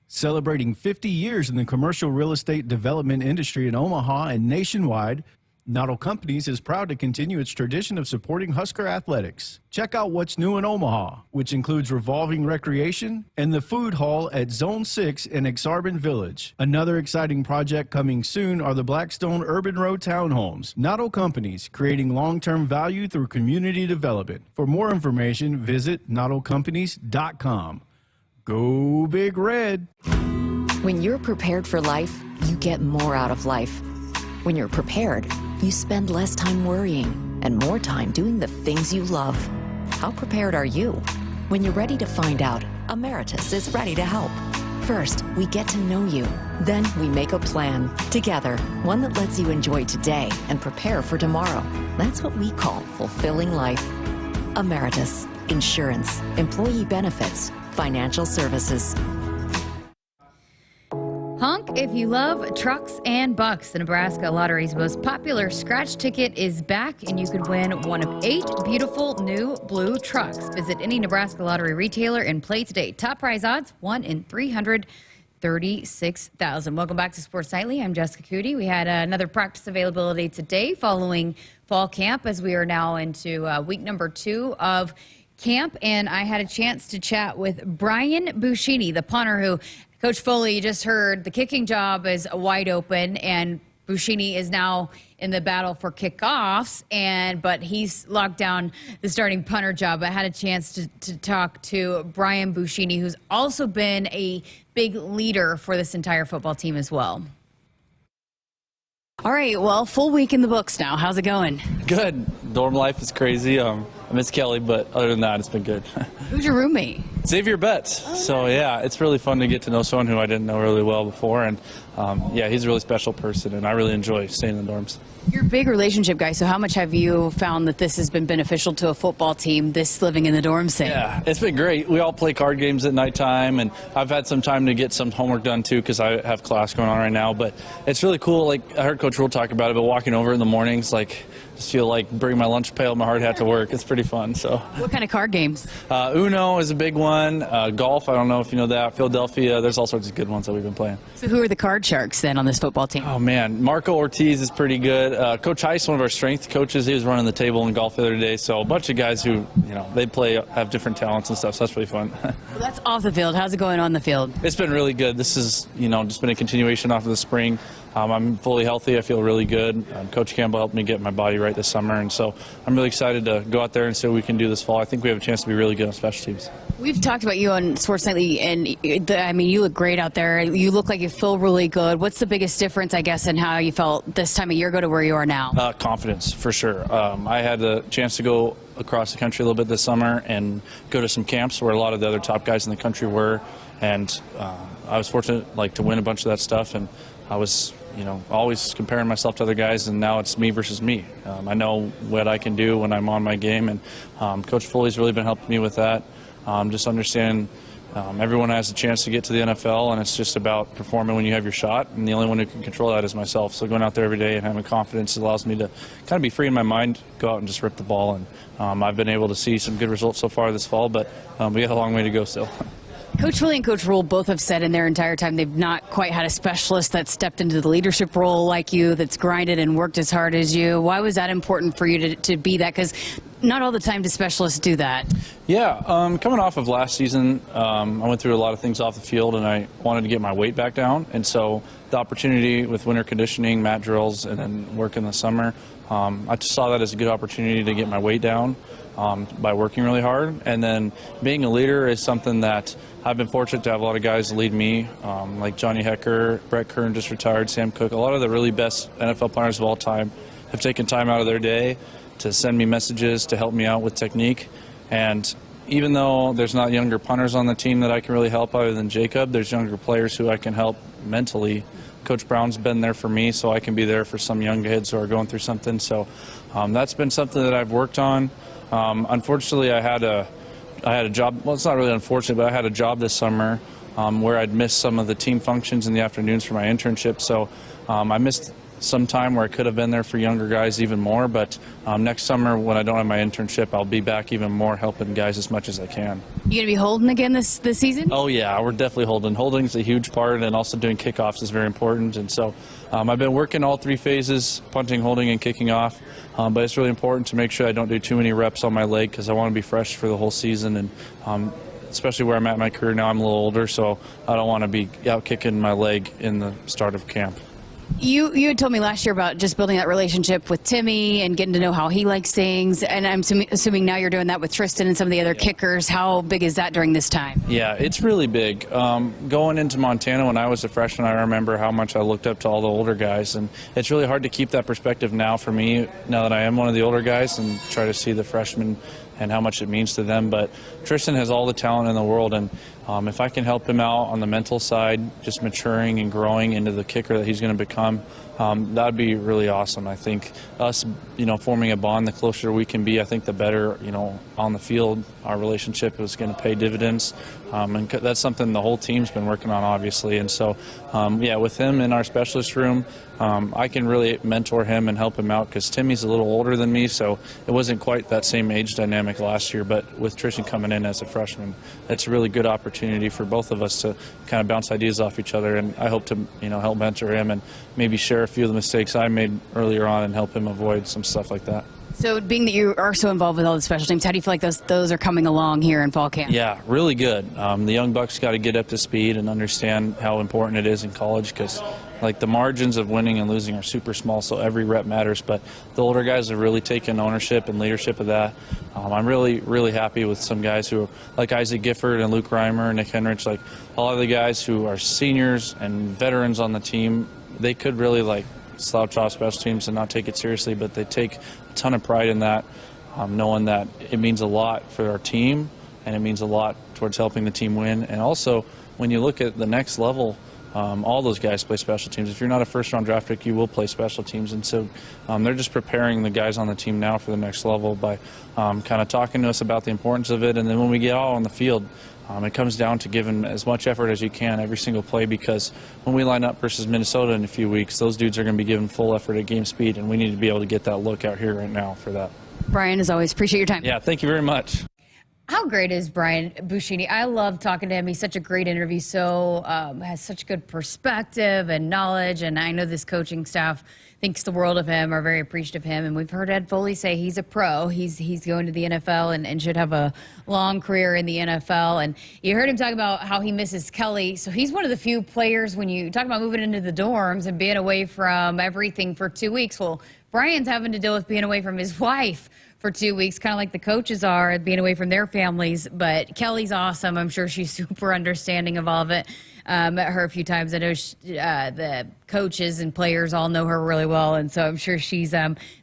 Celebrating 50 years in the commercial real estate development industry in Omaha and nationwide, Noddle Companies is proud to continue its tradition of supporting Husker athletics. Check out what's new in Omaha, which includes revolving recreation and the food hall at Zone 6 in Exarban Village. Another exciting project coming soon are the Blackstone Urban Road Townhomes. Noddle Companies, creating long-term value through community development. For more information, visit noddlecompanies.com. Go Big Red! When you're prepared for life, you get more out of life. When you're prepared, you spend less time worrying and more time doing the things you love. How prepared are you? When you're ready to find out, Emeritus is ready to help. First, we get to know you. Then we make a plan together, one that lets you enjoy today and prepare for tomorrow. That's what we call fulfilling life. Emeritus, insurance, employee benefits, financial services. Honk if you love trucks and bucks. The Nebraska Lottery's most popular scratch ticket is back, and you could win one of 8 beautiful new blue trucks. Visit any Nebraska Lottery retailer and play today. Top prize odds, 1 in 336,000. Welcome back to Sports Nightly. I'm Jessica Coody. We had another practice availability today following fall camp, as we are now into week number 2 of camp, and I had a chance to chat with Brian Buschini, the punter who, Coach Foley, you just heard the kicking job is wide open, and Buschini is now in the battle for kickoffs, but he's locked down the starting punter job. I had a chance to talk to Brian Buschini, who's also been a big leader for this entire football team as well. All right, well, full week in the books now. How's it going? Good. Dorm life is crazy. I miss Kelly, but other than that, it's been good. Who's your roommate? Xavier Betts. Oh, so, yeah, it's really fun to get to know someone who I didn't know really well before. And, yeah, he's a really special person, and I really enjoy staying in the dorms. You're a big relationship guy, so how much have you found that this has been beneficial to a football team, this living in the dorms thing? Yeah, it's been great. We all play card games at nighttime, and I've had some time to get some homework done, too, because I have class going on right now. But it's really cool. Like, I heard Coach Rule talk about it, but walking over in the mornings, like, just feel like bringing my lunch pail, my hard hat to work. It's pretty fun. So. What kind of card games? Uno is a big one. Golf, I don't know if you know that. Philadelphia, there's all sorts of good ones that we've been playing. So who are the card sharks then on this football team? Oh, man. Marco Ortiz is pretty good. Coach Heiss, one of our strength coaches, he was running the table in golf the other day. So a bunch of guys who, you know, they play, have different talents and stuff. So that's really fun. Well, that's off the field. How's it going on the field? It's been really good. This is, you know, just been a continuation off of the spring. I'm fully healthy. I feel really good. Coach Campbell helped me get my body right this summer, and so I'm really excited to go out there and see what we can do this fall. I think we have a chance to be really good on special teams. We've talked about you on Sports Nightly, and you look great out there. You look like you feel really good. What's the biggest difference, I guess, in how you felt this time a year ago to where you are now? Confidence, for sure. I had the chance to go across the country a little bit this summer and go to some camps where a lot of the other top guys in the country were, and I was fortunate to win a bunch of that stuff, and I was always comparing myself to other guys, and now it's me versus me. I know what I can do when I'm on my game, and Coach Foley's really been helping me with that. Just understand everyone has a chance to get to the NFL, and it's just about performing when you have your shot, and the only one who can control that is myself. So going out there every day and having confidence allows me to kind of be free in my mind, go out and just rip the ball, and I've been able to see some good results so far this fall, but we got a long way to go still. Coach Foley and Coach Rule both have said in their entire time they've not quite had a specialist that stepped into the leadership role like you, that's grinded and worked as hard as you. Why was that important for you to be that? Because not all the time do specialists do that. Yeah, coming off of last season, I went through a lot of things off the field, and I wanted to get my weight back down. And so the opportunity with winter conditioning, mat drills, and then work in the summer, I just saw that as a good opportunity to get my weight down by working really hard. And then being a leader is something that I've been fortunate to have a lot of guys lead me, like Johnny Hecker, Brett Kern just retired, Sam Cook. A lot of the really best NFL players of all time have taken time out of their day to send me messages to help me out with technique. And even though there's not younger punters on the team that I can really help other than Jacob, there's younger players who I can help mentally. Coach Brown's been there for me, so I can be there for some young kids who are going through something. So that's been something that I've worked on. Unfortunately, I had a job. Well, it's not really unfortunate, but I had a job this summer where I'd missed some of the team functions in the afternoons for my internship. So I missed some time where I could have been there for younger guys even more. But next summer, when I don't have my internship, I'll be back even more helping guys as much as I can. You going to be holding again this season? Oh, yeah, we're definitely holding. Holding is a huge part, and also doing kickoffs is very important. And so I've been working all three phases, punting, holding, and kicking off. But it's really important to make sure I don't do too many reps on my leg because I want to be fresh for the whole season. And especially where I'm at in my career now, I'm a little older, so I don't want to be out kicking my leg in the start of camp. You had told me last year about just building that relationship with Timmy and getting to know how he likes things, and I'm assuming now you're doing that with Tristan and some of the other kickers. How big is that during this time? Yeah, it's really big. Going into Montana when I was a freshman, I remember how much I looked up to all the older guys, and it's really hard to keep that perspective now for me, now that I am one of the older guys, and try to see the freshmen and how much it means to them. But Tristan has all the talent in the world, and if I can help him out on the mental side, just maturing and growing into the kicker that he's going to become, that would be really awesome. I think us, forming a bond, the closer we can be, I think the better, on the field, our relationship is going to pay dividends. And that's something the whole team's been working on, obviously. And so, with him in our specialist room, I can really mentor him and help him out because Timmy's a little older than me, so it wasn't quite that same age dynamic last year. But with Tristan coming in as a freshman, it's a really good opportunity for both of us to kind of bounce ideas off each other. And I hope to, help mentor him and maybe share a few of the mistakes I made earlier on and help him avoid some stuff like that. So being that you are so involved with all the special teams, how do you feel like those are coming along here in fall camp? Yeah, really good. The young bucks got to get up to speed and understand how important it is in college because the margins of winning and losing are super small, so every rep matters. But the older guys have really taken ownership and leadership of that. I'm really, really happy with some guys who, like Isaac Gifford and Luke Reimer, Nick Henrich, a lot of the guys who are seniors and veterans on the team. They could really slouch off special teams and not take it seriously, but they take a ton of pride in that, knowing that it means a lot for our team and it means a lot towards helping the team win. And also, when you look at the next level, all those guys play special teams. If you're not a first-round draft pick, you will play special teams. And so they're just preparing the guys on the team now for the next level by kind of talking to us about the importance of it. And then when we get out on the field, it comes down to giving as much effort as you can every single play because when we line up versus Minnesota in a few weeks, those dudes are going to be given full effort at game speed, and we need to be able to get that look out here right now for that. Brian, as always, appreciate your time. Yeah, thank you very much. How great is Brian Buschini? I love talking to him. He's such a great interview. Has such good perspective and knowledge. And I know this coaching staff thinks the world of him, are very appreciative of him. And we've heard Ed Foley say he's a pro. He's going to the NFL and should have a long career in the NFL. And you heard him talk about how he misses Kelly. So he's one of the few players, when you talk about moving into the dorms and being away from everything for 2 weeks. Well, Brian's having to deal with being away from his wife for 2 weeks, kind of like the coaches are, being away from their families. But Kelly's awesome. I'm sure she's super understanding of all of it. Met her a few times. I know the coaches and players all know her really well, and so I'm sure she's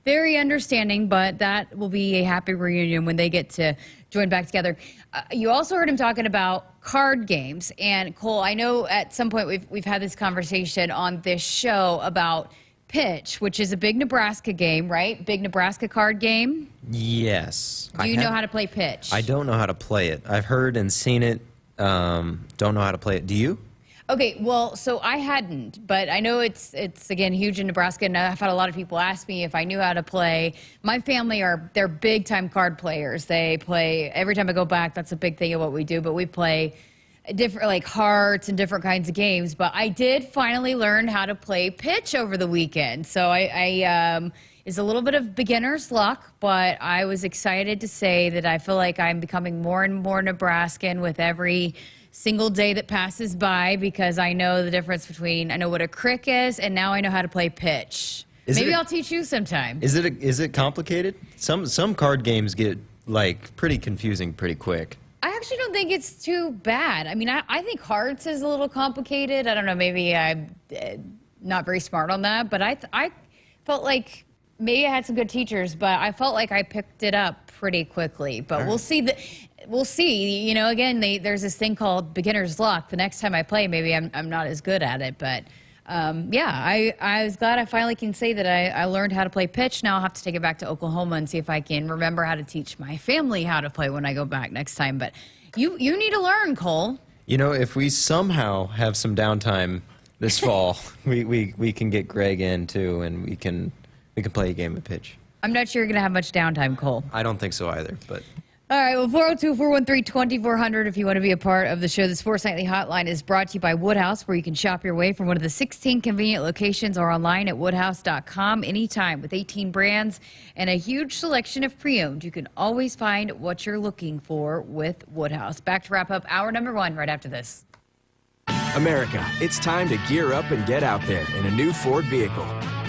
very understanding, but that will be a happy reunion when they get to join back together. You also heard him talking about card games. And, Cole, I know at some point we've had this conversation on this show about pitch, which is a big Nebraska game, right? Big Nebraska card game. Yes. Do you know how to play pitch? I don't know how to play it. I've heard and seen it. Don't know how to play it. Do you? Okay, well, so I hadn't, but I know it's again huge in Nebraska, and I've had a lot of people ask me if I knew how to play. My family they're big time card players. They play every time I go back. That's a big thing of what we do. But we play different, like, hearts and different kinds of games. But I did finally learn how to play pitch over the weekend. So I it's a little bit of beginner's luck, but I was excited to say that I feel like I'm becoming more and more Nebraskan with every single day that passes by, because I know the difference between, I know what a crick is, and now I know how to play pitch. Maybe I'll teach you sometime. Is it complicated? Some card games get, like, pretty confusing pretty quick. I actually don't think it's too bad. I mean, I think hearts is a little complicated. I don't know, maybe I'm not very smart on that, but I felt like maybe I had some good teachers, but I felt like I picked it up pretty quickly. But we'll see. We'll see. You know, again, there's this thing called beginner's luck. The next time I play, maybe I'm not as good at it. But, yeah, I was glad I finally can say that I learned how to play pitch. Now I'll have to take it back to Oklahoma and see if I can remember how to teach my family how to play when I go back next time. But you need to learn, Cole. You know, if we somehow have some downtime this fall, we can get Greg in, too, and we can play a game of pitch. I'm not sure you're going to have much downtime, Cole. I don't think so either, but... All right, well, 402-413-2400 if you want to be a part of the show. The Sports Nightly Hotline is brought to you by Woodhouse, where you can shop your way from one of the 16 convenient locations or online at woodhouse.com anytime. With 18 brands and a huge selection of pre-owned, you can always find what you're looking for with Woodhouse. Back to wrap up hour number 1 right after this. America, it's time to gear up and get out there in a new Ford vehicle.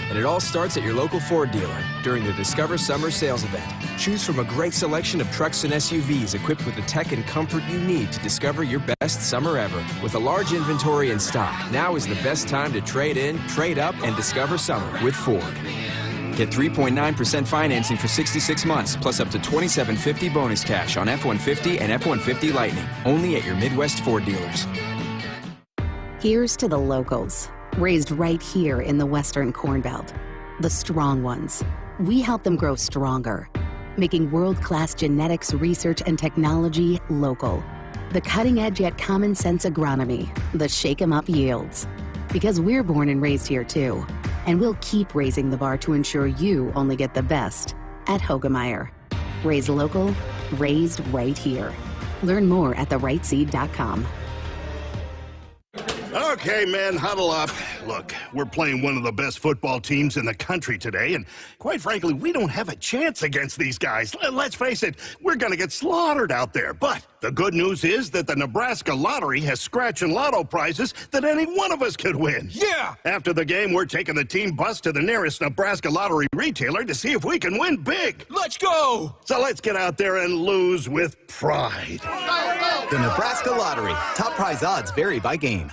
And it all starts at your local Ford dealer during the Discover Summer Sales Event. Choose from a great selection of trucks and SUVs equipped with the tech and comfort you need to discover your best summer ever. With a large inventory in stock, now is the best time to trade in, trade up, and discover summer with Ford. Get 3.9% financing for 66 months, plus up to $2,750 bonus cash on F-150 and F-150 Lightning. Only at your Midwest Ford dealers. Here's to the locals, raised right here in the Western Corn Belt. The strong ones. We help them grow stronger, making world-class genetics research and technology local. The cutting-edge yet common-sense agronomy, the shake-em-up yields. Because we're born and raised here too, and we'll keep raising the bar to ensure you only get the best at Hogemeyer. Raised local, raised right here. Learn more at therightseed.com. Okay, men, huddle up. Look, we're playing one of the best football teams in the country today, and quite frankly, we don't have a chance against these guys. Let's face it, we're going to get slaughtered out there. But the good news is that the Nebraska Lottery has scratch and lotto prizes that any one of us could win. Yeah! After the game, we're taking the team bus to the nearest Nebraska Lottery retailer to see if we can win big. Let's go! So let's get out there and lose with pride. The Nebraska Lottery. Top prize odds vary by game.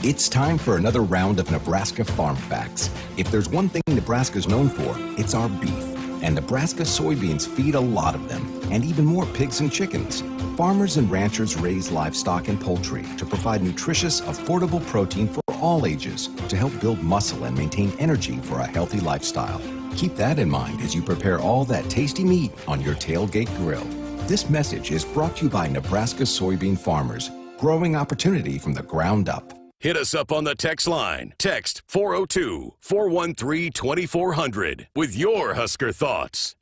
It's time for another round of Nebraska Farm Facts. If there's one thing Nebraska's known for, it's our beef. And Nebraska soybeans feed a lot of them, and even more pigs and chickens. Farmers and ranchers raise livestock and poultry to provide nutritious, affordable protein for all ages to help build muscle and maintain energy for a healthy lifestyle. Keep that in mind as you prepare all that tasty meat on your tailgate grill. This message is brought to you by Nebraska soybean farmers, growing opportunity from the ground up. Hit us up on the text line. Text 402-413-2400 with your Husker thoughts.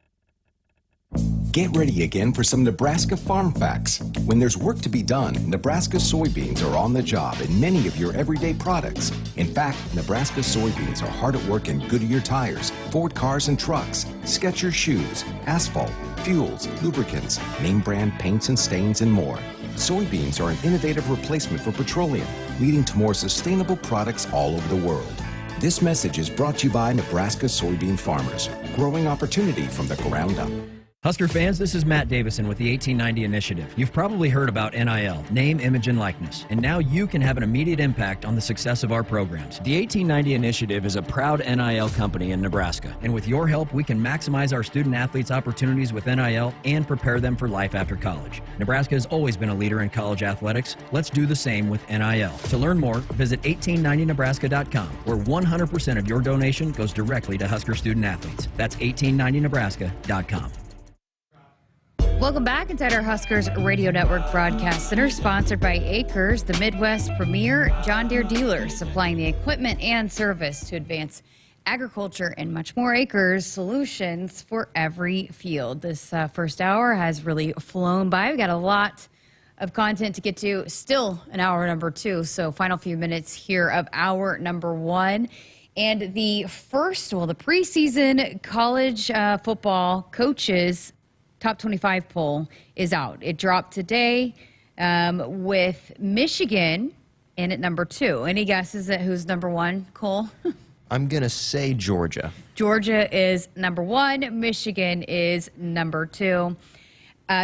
Get ready again for some Nebraska farm facts. When there's work to be done, Nebraska soybeans are on the job in many of your everyday products. In fact, Nebraska soybeans are hard at work in Goodyear tires, Ford cars and trucks, Skechers shoes, asphalt, fuels, lubricants, name brand paints and stains, and more. Soybeans are an innovative replacement for petroleum, leading to more sustainable products all over the world. This message is brought to you by Nebraska soybean farmers, growing opportunity from the ground up. Husker fans, this is Matt Davison with the 1890 Initiative. You've probably heard about NIL, name, image, and likeness, and now you can have an immediate impact on the success of our programs. The 1890 Initiative is a proud NIL company in Nebraska, and with your help, we can maximize our student athletes' opportunities with NIL and prepare them for life after college. Nebraska has always been a leader in college athletics. Let's do the same with NIL. To learn more, visit 1890nebraska.com, where 100% of your donation goes directly to Husker student athletes. That's 1890nebraska.com. Welcome back inside our Huskers Radio Network Broadcast Center, sponsored by Acres, the Midwest premier John Deere dealer, supplying the equipment and service to advance agriculture and much more. Acres, solutions for every field. This first hour has really flown by. We've got a lot of content to get to. Still an hour number 2, so final few minutes here of hour number 1. And the preseason college football coaches Top 25 poll is out. It dropped today with Michigan in at number 2. Any guesses at who's number 1, Cole? I'm going to say Georgia. Georgia is number 1. Michigan is number 2.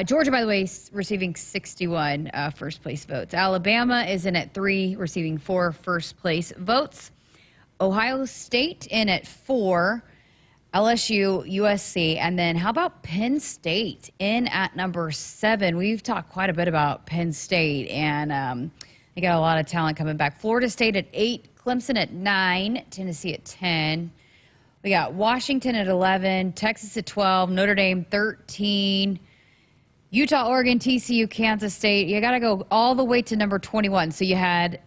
Georgia, by the way, is receiving 61 first place votes. Alabama is in at 3, receiving 4 first place votes. Ohio State in at 4. LSU, USC, and then how about Penn State in at number 7? We've talked quite a bit about Penn State, and they got a lot of talent coming back. Florida State at 8, Clemson at 9, Tennessee at 10. We got Washington at 11, Texas at 12, Notre Dame 13, Utah, Oregon, TCU, Kansas State. You got to go all the way to number 21. So you had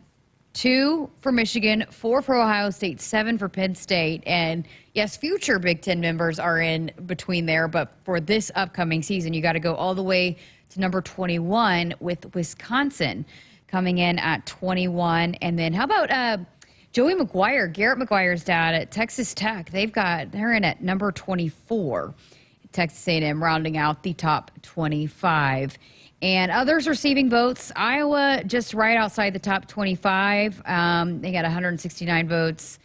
2 for Michigan, 4 for Ohio State, 7 for Penn State. And yes, future Big Ten members are in between there, but for this upcoming season, you got to go all the way to number 21 with Wisconsin coming in at 21. And then how about Joey McGuire, Garrett McGuire's dad at Texas Tech? They're in at number 24. Texas A&M rounding out the top 25. And others receiving votes, Iowa just right outside the top 25. They got 169 votes.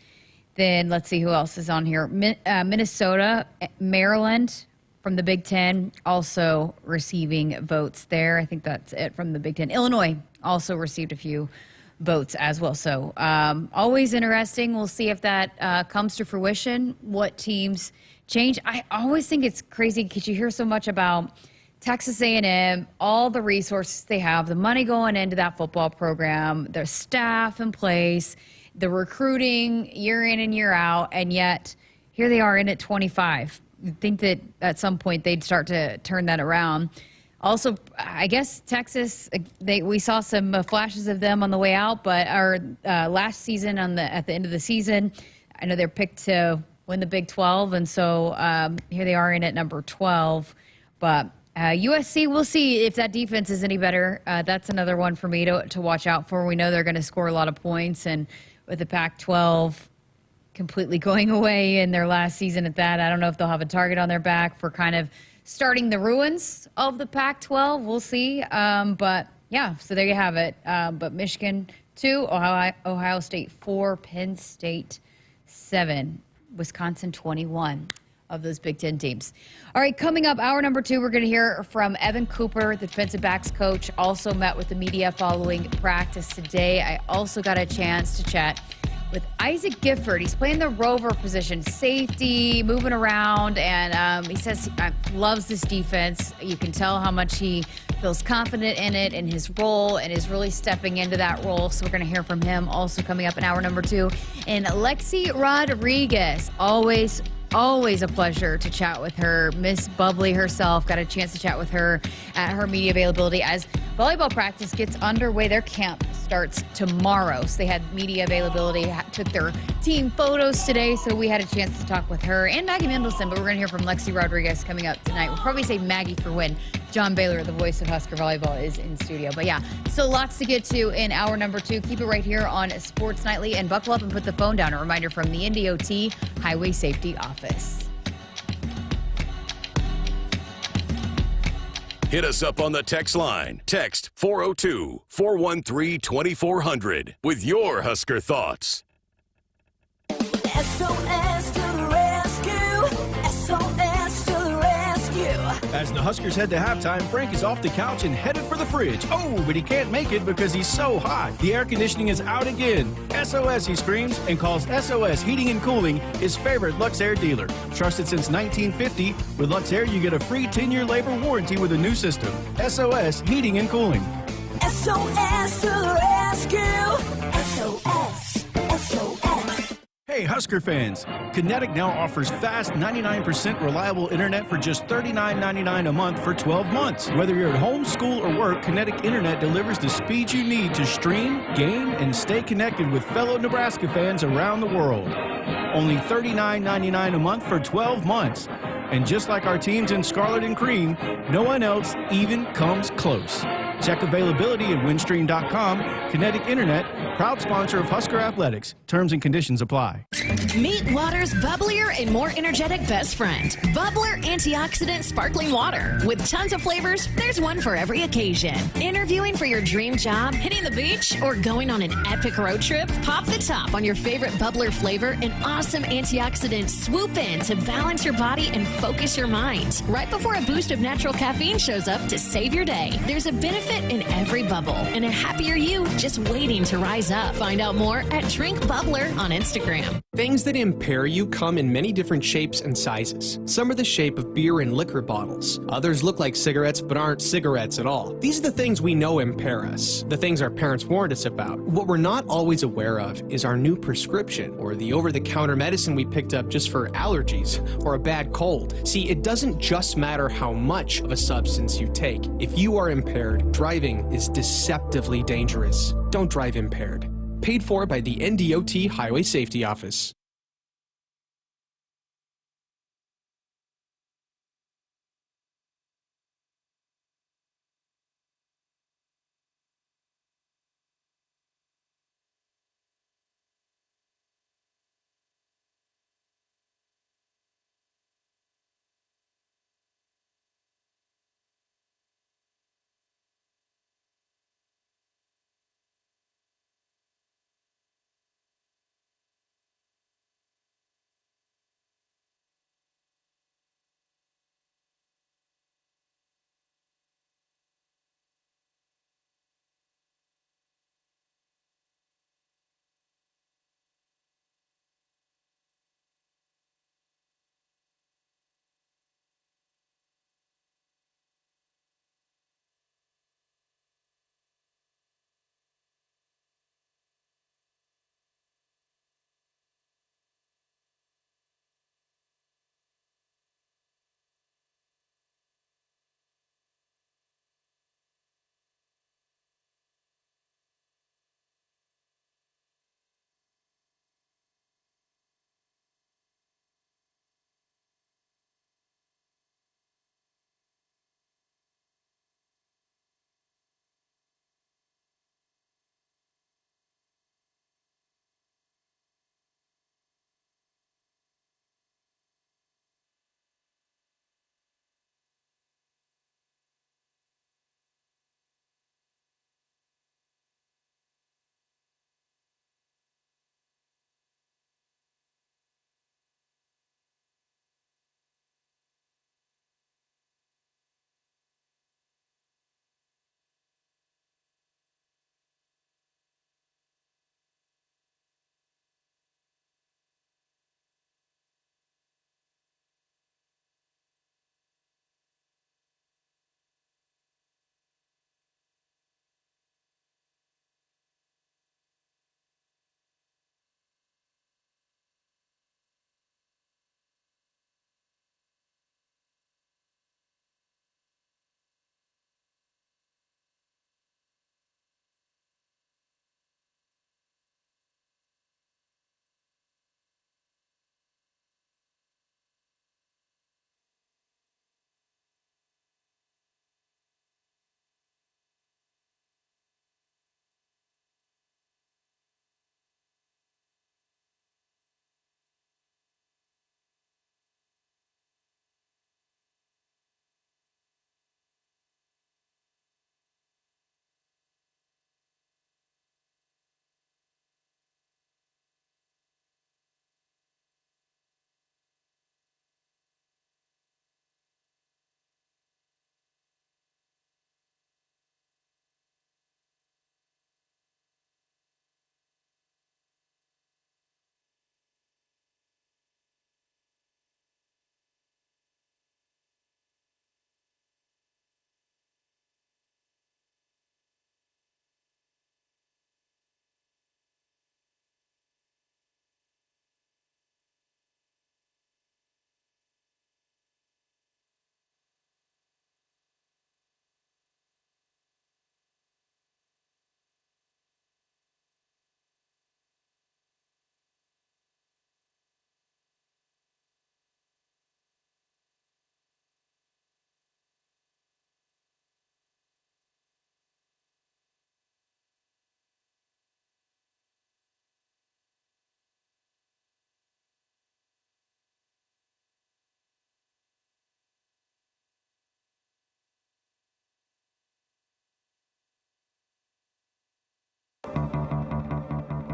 Then let's see who else is on here. Minnesota, Maryland from the Big Ten also receiving votes there. I think that's it from the Big Ten. Illinois also received a few votes as well. So always interesting. We'll see if that comes to fruition, what teams change. I always think it's crazy because you hear so much about Texas A&M, all the resources they have, the money going into that football program, their staff in place, the recruiting year in and year out, and yet here they are in at 25. You'd think that at some point they'd start to turn that around. Also, I guess Texas, we saw some flashes of them on the way out, but our last season at the end of the season, I know they're picked to win the Big 12, and so here they are in at number 12. But USC, we'll see if that defense is any better. That's another one for me to watch out for. We know they're going to score a lot of points, and with the Pac-12 completely going away in their last season at that, I don't know if they'll have a target on their back for kind of starting the ruins of the Pac-12. We'll see. But, yeah, so there you have it. But Michigan 2, Ohio State 4, Penn State 7, Wisconsin 21. Of those Big Ten teams. All right, coming up, hour number 2, we're going to hear from Evan Cooper, the defensive backs coach, also met with the media following practice today. I also got a chance to chat with Isaac Gifford. He's playing the rover position, safety, moving around, and he says he loves this defense. You can tell how much he feels confident in it, in his role, and is really stepping into that role. So we're going to hear from him also coming up in hour number 2. And Lexi Rodriguez, always a pleasure to chat with her. Miss Bubbly herself, got a chance to chat with her at her media availability as volleyball practice gets underway. Their camp starts tomorrow. So they had media availability, took their team photos today. So we had a chance to talk with her and Maggie Mendelson, but we're going to hear from Lexi Rodriguez coming up tonight. We'll probably say Maggie for when John Baylor, the voice of Husker Volleyball, is in studio. But yeah, so lots to get to in hour number 2. Keep it right here on Sports Nightly and buckle up and put the phone down. A reminder from the NDOT Highway Safety Office. Hit us up on the text line. Text 402-413-2400 with your Husker thoughts. SOS to the rescue. SOS to the rescue. As the Huskers head to halftime, Frank is off the couch and headed for the fridge. Oh, but he can't make it because he's so hot. The air conditioning is out again. SOS, he screams, and calls SOS Heating and Cooling his favorite Luxair dealer. Trusted since 1950, with Luxair you get a free 10-year labor warranty with a new system. SOS Heating and Cooling. SOS to the rescue. SOS. SOS. Hey, Husker fans! Kinetic now offers fast 99% reliable internet for just $39.99 a month for 12 months. Whether you're at home, school, or work, Kinetic Internet delivers the speed you need to stream, game, and stay connected with fellow Nebraska fans around the world. Only $39.99 a month for 12 months. And just like our teams in scarlet and cream, no one else even comes close. Check availability at windstream.com. Kinetic Internet, proud sponsor of Husker Athletics. Terms and conditions apply. Meet water's bubblier and more energetic best friend. Bubbler Antioxidant Sparkling Water. With tons of flavors, there's one for every occasion. Interviewing for your dream job, hitting the beach, or going on an epic road trip? Pop the top on your favorite bubbler flavor and awesome antioxidants swoop in to balance your body and focus your mind. Right before a boost of natural caffeine shows up to save your day. There's a benefit in every bubble and a happier you just waiting to rise up. Find out more at Drink Bubbler on Instagram. Things that impair you come in many different shapes and sizes. Some are the shape of beer and liquor bottles. Others look like cigarettes but aren't cigarettes at all. These are the things we know impair us, the things our parents warned us about. What we're not always aware of is our new prescription or the over-the-counter medicine we picked up just for allergies or a bad cold. See, it doesn't just matter how much of a substance you take. If you are impaired, driving is deceptively dangerous. Don't drive impaired. Paid for by the NDOT Highway Safety Office.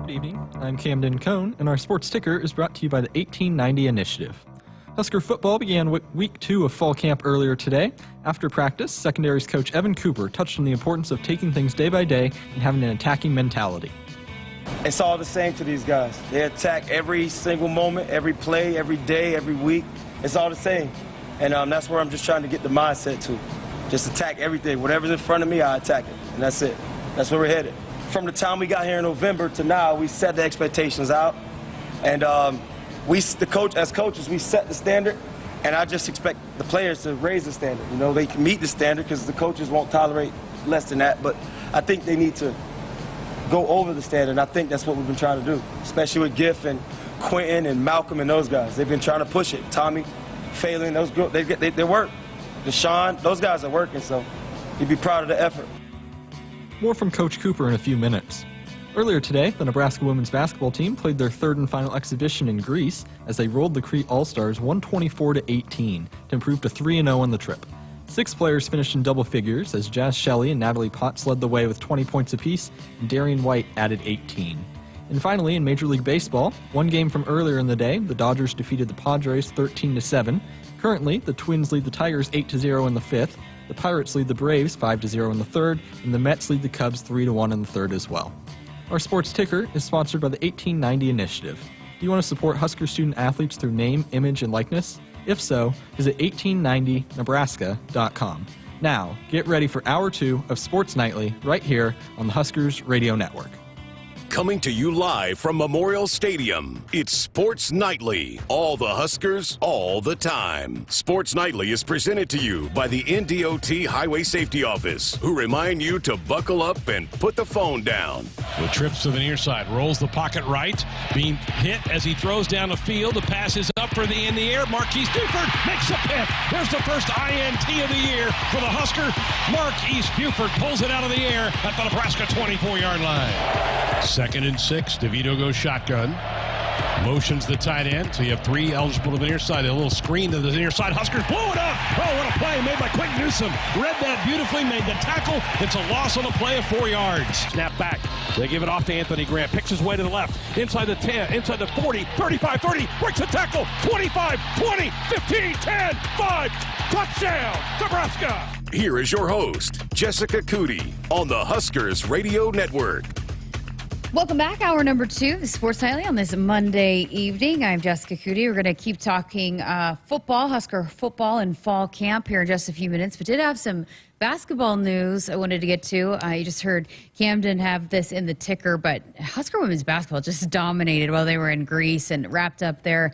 Good evening. I'm Camden Cohn, and our sports ticker is brought to you by the 1890 Initiative. Husker football began week 2 of fall camp earlier today. After practice, secondaries coach Evan Cooper touched on the importance of taking things day by day and having an attacking mentality. It's all the same to these guys. They attack every single moment, every play, every day, every week. It's all the same. And that's where I'm just trying to get the mindset to. Just attack everything. Whatever's in front of me, I attack it. And that's it. That's where we're headed. From the time we got here in November to now, we set the expectations out. And as coaches, we set the standard. And I just expect the players to raise the standard. You know, they can meet the standard because the coaches won't tolerate less than that. But I think they need to go over the standard, and I think that's what we've been trying to do, especially with Giff and Quentin and Malcolm and those guys. They've been trying to push it. Tommy, Phelan, those girls, they work. Deshaun, those guys are working, so you'd be proud of the effort. More from Coach Cooper in a few minutes. Earlier today, the Nebraska women's basketball team played their third and final exhibition in Greece as they rolled the Crete All-Stars 124-18 to improve to 3-0 on the trip. 6 players finished in double figures as Jazz Shelley and Natalie Potts led the way with 20 points apiece, and Darian White added 18. And finally, in Major League Baseball, one game from earlier in the day, the Dodgers defeated the Padres 13-7. Currently, the Twins lead the Tigers 8-0 in the 5th, the Pirates lead the Braves 5-0 in the 3rd, and the Mets lead the Cubs 3-1 in the 3rd as well. Our sports ticker is sponsored by the 1890 Initiative. Do you want to support Husker student athletes through name, image, and likeness? If so, visit 1890nebraska.com. Now, get ready for Hour 2 of Sports Nightly right here on the Huskers Radio Network. Coming to you live from Memorial Stadium, it's Sports Nightly. All the Huskers, all the time. Sports Nightly is presented to you by the NDOT Highway Safety Office, who remind you to buckle up and put the phone down. With trips to the near side, rolls the pocket right, being hit as he throws down the field. The pass is up for in the air. Marquise Buford makes a pick. There's the first INT of the year for the Husker. Marquise Buford pulls it out of the air at the Nebraska 24-yard line. 2nd and 6, DeVito goes shotgun. Motions the tight end, so you have 3 eligible to the near side. A little screen to the near side. Huskers blow it up. Oh, what a play made by Quentin Newsom. Read that beautifully, made the tackle. It's a loss on the play of 4 yards. Snap back. They give it off to Anthony Grant. Picks his way to the left. Inside the 10, inside the 40, 35, 30. Breaks the tackle. 25, 20, 15, 10, 5. Touchdown, Nebraska. Here is your host, Jessica Coody, on the Huskers Radio Network. Welcome back. Hour number 2, the Sports Nightly on this Monday evening. I'm Jessica Coody. We're going to keep talking football, Husker football and fall camp here in just a few minutes, but did have some basketball news I wanted to get to. You just heard Camden have this in the ticker, but Husker women's basketball just dominated while they were in Greece and wrapped up their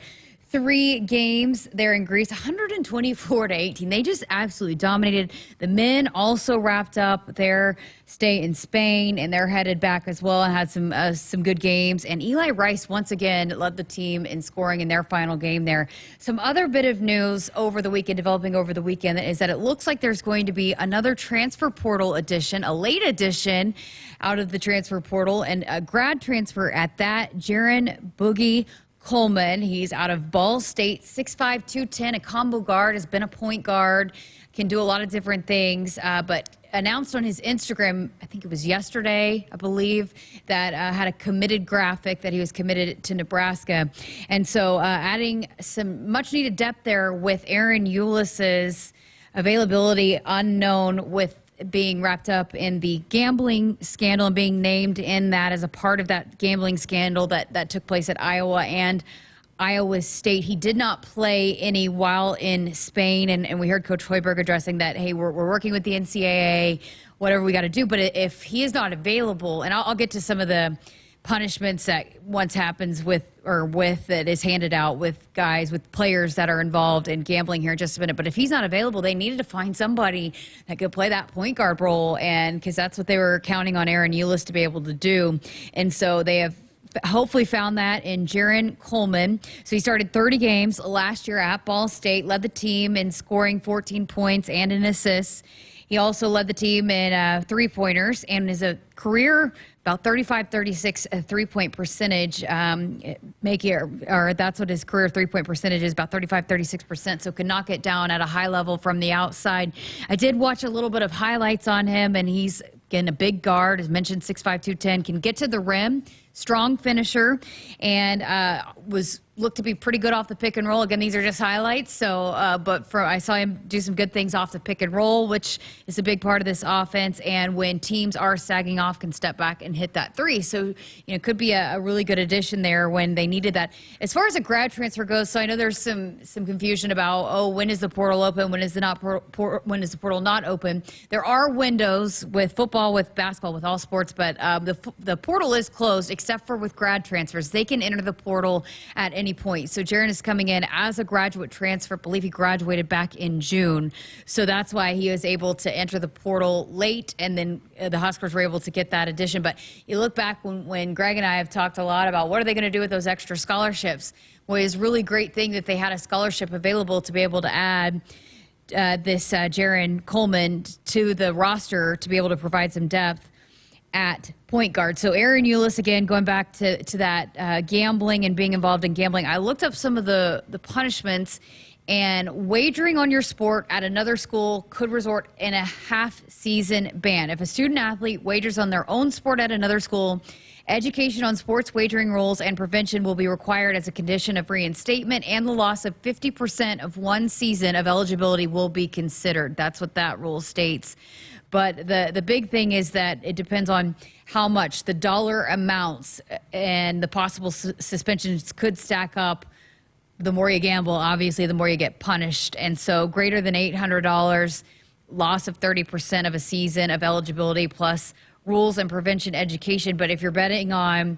3 games there in Greece, 124-18. They just absolutely dominated. The men also wrapped up their stay in Spain, and they're headed back as well and had some good games. And Eli Rice once again led the team in scoring in their final game there. Some other bit of news over the weekend, developing over the weekend, is that it looks like there's going to be another transfer portal edition, a late edition out of the transfer portal, and a grad transfer at that. Jaron Boogie Coleman, he's out of Ball State, 6'5", 210, a combo guard, has been a point guard, can do a lot of different things, but announced on his Instagram, I think it was yesterday, I believe, that had a committed graphic that he was committed to Nebraska. And so adding some much-needed depth there with Aaron Ulis's availability unknown, with being wrapped up in the gambling scandal and being named in that as a part of that gambling scandal that took place at Iowa and Iowa State. He did not play any while in Spain, and we heard Coach Hoiberg addressing that, hey, we're working with the NCAA, whatever we got to do. But if he is not available, and I'll get to some of the punishments that once happens that is handed out with guys, with players that are involved in gambling here in just a minute. But if he's not available, they needed to find somebody that could play that point guard role, and because that's what they were counting on Aaron Ulis to be able to do. And so they have hopefully found that in Jaron Coleman. So he started 30 games last year at Ball State, led the team in scoring 14 points and an assist. He also led the team in three-pointers and is a career about 35-36 three-point percentage, that's what his career three-point percentage is, about 35-36%, so could knock it down at a high level from the outside. I did watch a little bit of highlights on him, and he's Again, a big guard, as mentioned, 6'5", 210, can get to the rim, strong finisher, and was looked to be pretty good off the pick and roll. Again, these are just highlights. So, I saw him do some good things off the pick and roll, which is a big part of this offense. And when teams are sagging off, can step back and hit that three. So, could be a really good addition there when they needed that. As far as a grad transfer goes, so I know there's some confusion about, when is the portal open? When is the portal not open? There are windows with football, with basketball, with all sports, but the portal is closed except for with grad transfers. They can enter the portal at any point. So Jaren is coming in as a graduate transfer. I believe he graduated back in June. So that's why he was able to enter the portal late, and then the Huskers were able to get that addition. But you look back when Greg and I have talked a lot about what are they going to do with those extra scholarships. Well, it's a really great thing that they had a scholarship available to be able to add this Jaren Coleman to the roster to be able to provide some depth at point guard. So Aaron Eulis, again, going back to that gambling and being involved in gambling, I looked up some of the punishments, and wagering on your sport at another school could result in a half-season ban. If a student-athlete wagers on their own sport at another school, education on sports wagering rules and prevention will be required as a condition of reinstatement, and the loss of 50% of one season of eligibility will be considered. That's what that rule states. But the big thing is that it depends on how much the dollar amounts and the possible suspensions could stack up. The more you gamble, obviously, the more you get punished. And so greater than $800, loss of 30% of a season of eligibility, plus rules and prevention education. But if you're betting on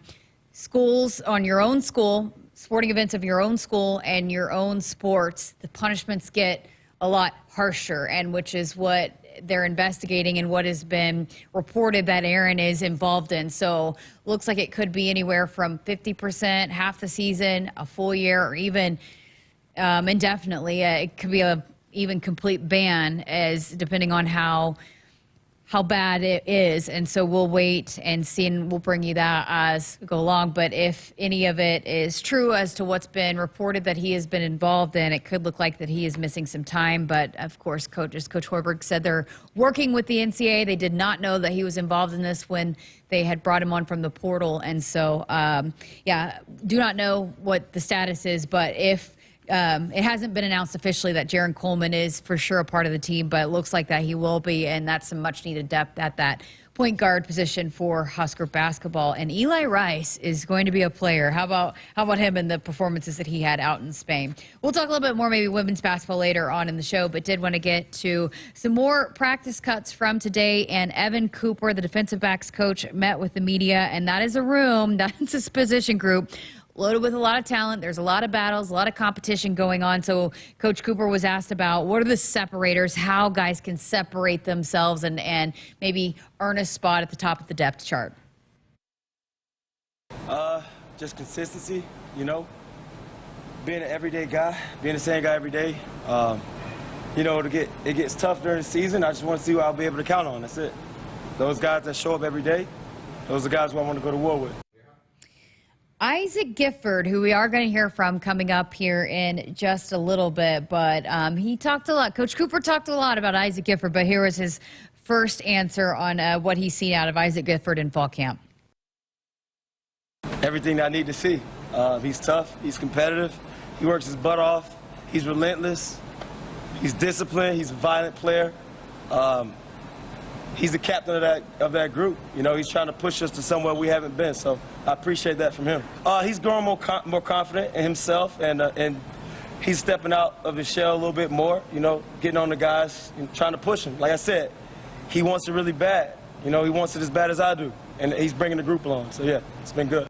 schools, on your own school, sporting events of your own school and your own sports, the punishments get a lot harsher, and which is what they're investigating and what has been reported that Aaron is involved in. So looks like it could be anywhere from 50%, half the season, a full year, or even indefinitely. It could be a even complete ban, as depending on how bad it is. And so we'll wait and see, and we'll bring you that as we go along. But if any of it is true as to what's been reported that he has been involved in, it could look like that he is missing some time. But of course, Coach Hoiberg said they're working with the NCAA. They did not know that he was involved in this when they had brought him on from the portal. And so, do not know what the status is, but if it hasn't been announced officially that Jaren Coleman is for sure a part of the team, but it looks like that he will be, and that's some much-needed depth at that point guard position for Husker basketball. And Eli Rice is going to be a player. How about him and the performances that he had out in Spain? We'll talk a little bit more maybe women's basketball later on in the show, but did want to get to some more practice cuts from today. And Evan Cooper, the defensive backs coach, met with the media, and that is a room, that's his position group, loaded with a lot of talent. There's a lot of battles, a lot of competition going on. So Coach Cooper was asked about what are the separators, how guys can separate themselves and maybe earn a spot at the top of the depth chart. Just consistency, being an everyday guy, being the same guy every day. It gets tough during the season. I just want to see what I'll be able to count on. That's it. Those guys that show up every day, those are guys who I want to go to war with. Isaac Gifford, who we are going to hear from coming up here in just a little bit, but he talked a lot. Coach Cooper talked a lot about Isaac Gifford, but here was his first answer on what he's seen out of Isaac Gifford in fall camp. Everything that I need to see. He's tough. He's competitive. He works his butt off. He's relentless. He's disciplined. He's a violent player. He's the captain of that group. He's trying to push us to somewhere we haven't been. So I appreciate that from him. He's growing more confident in himself, and he's stepping out of his shell a little bit more. Getting on the guys and trying to push them. Like I said, he wants it really bad. He wants it as bad as I do, and he's bringing the group along. So yeah, it's been good.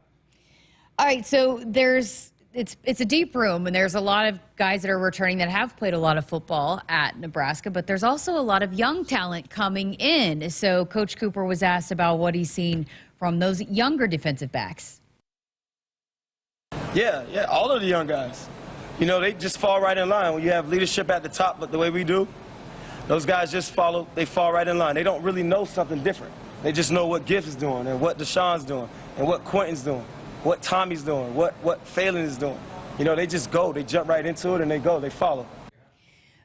All right, so it's a deep room, and there's a lot of guys that are returning that have played a lot of football at Nebraska, but there's also a lot of young talent coming in. So Coach Cooper was asked about what he's seen from those younger defensive backs. Yeah, all of the young guys. They just fall right in line. When you have leadership at the top, but the way we do, those guys just fall right in line. They don't really know something different. They just know what Giff is doing and what Deshaun's doing and what Quentin's doing, what Tommy's doing, what Phelan is doing. They just go. They jump right into it, and they go. They follow.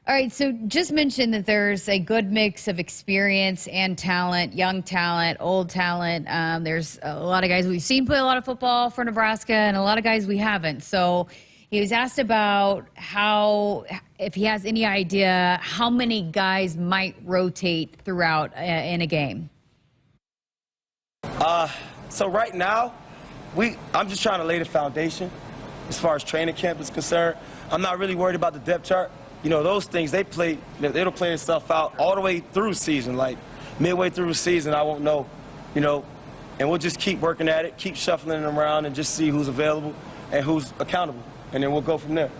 All right, so just mentioned that there's a good mix of experience and talent, young talent, old talent. There's a lot of guys we've seen play a lot of football for Nebraska and a lot of guys we haven't. So he was asked about if he has any idea how many guys might rotate throughout in a game. So right now, I'm just trying to lay the foundation as far as training camp is concerned. I'm not really worried about the depth chart. You know, those things, it'll play itself out all the way through season. Like, midway through the season, I won't know, you know, and we'll just keep working at it, keep shuffling them around and just see who's available and who's accountable, and then we'll go from there.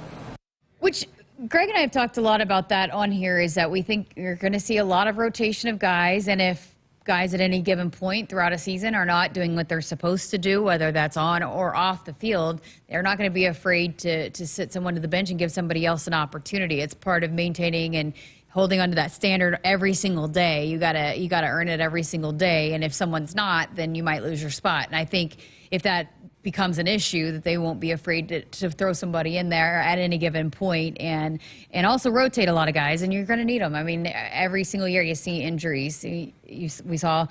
Which, Greg and I have talked a lot about that on here, is that we think you're going to see a lot of rotation of guys, and if guys at any given point throughout a season are not doing what they're supposed to do, whether that's on or off the field, they're not going to be afraid to sit someone to the bench and give somebody else an opportunity. It's part of maintaining and holding onto that standard every single day. You gotta earn it every single day, and if someone's not, then you might lose your spot. And I think if that becomes an issue, that they won't be afraid to throw somebody in there at any given point, and also rotate a lot of guys, and you're going to need them. I mean, every single year you see injuries. We saw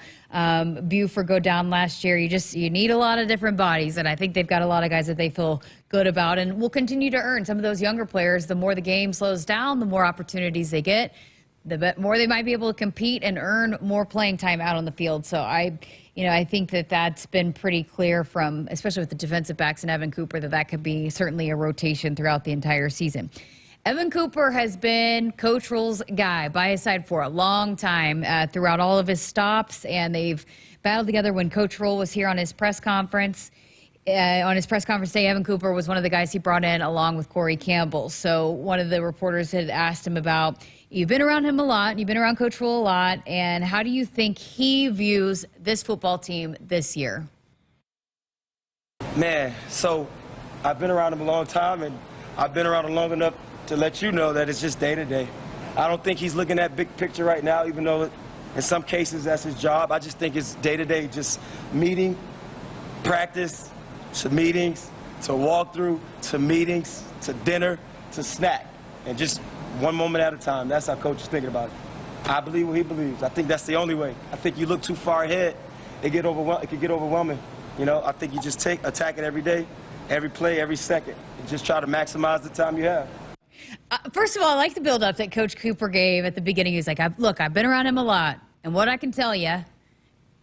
Buford go down last year. You need a lot of different bodies, and I think they've got a lot of guys that they feel good about and will continue to earn. Some of those younger players, the more the game slows down, the more opportunities they get, the more they might be able to compete and earn more playing time out on the field. So I think that's been pretty clear from, especially with the defensive backs and Evan Cooper, that could be certainly a rotation throughout the entire season. Evan Cooper has been Coach Rhule's guy by his side for a long time throughout all of his stops, and they've battled together. When Coach Rhule was here on his press conference, day, Evan Cooper was one of the guys he brought in along with Corey Campbell. So one of the reporters had asked him about, you've been around him a lot, you've been around Coach Rhule a lot, and how do you think he views this football team this year? Man, so I've been around him a long time, and I've been around him long enough to let you know that it's just day to day. I don't think he's looking at big picture right now, even though in some cases that's his job. I just think it's day to day, just meeting, practice, to meetings, to walkthrough, to meetings, to dinner, to snack, and just one moment at a time. That's how Coach is thinking about it. I believe what he believes. I think that's the only way. I think you look too far ahead, it could get overwhelming. You know, I think you just attack it every day, every play, every second, and just try to maximize the time you have. First of all, I like the build-up that Coach Cooper gave at the beginning. He was like, look, I've been around him a lot, and what I can tell you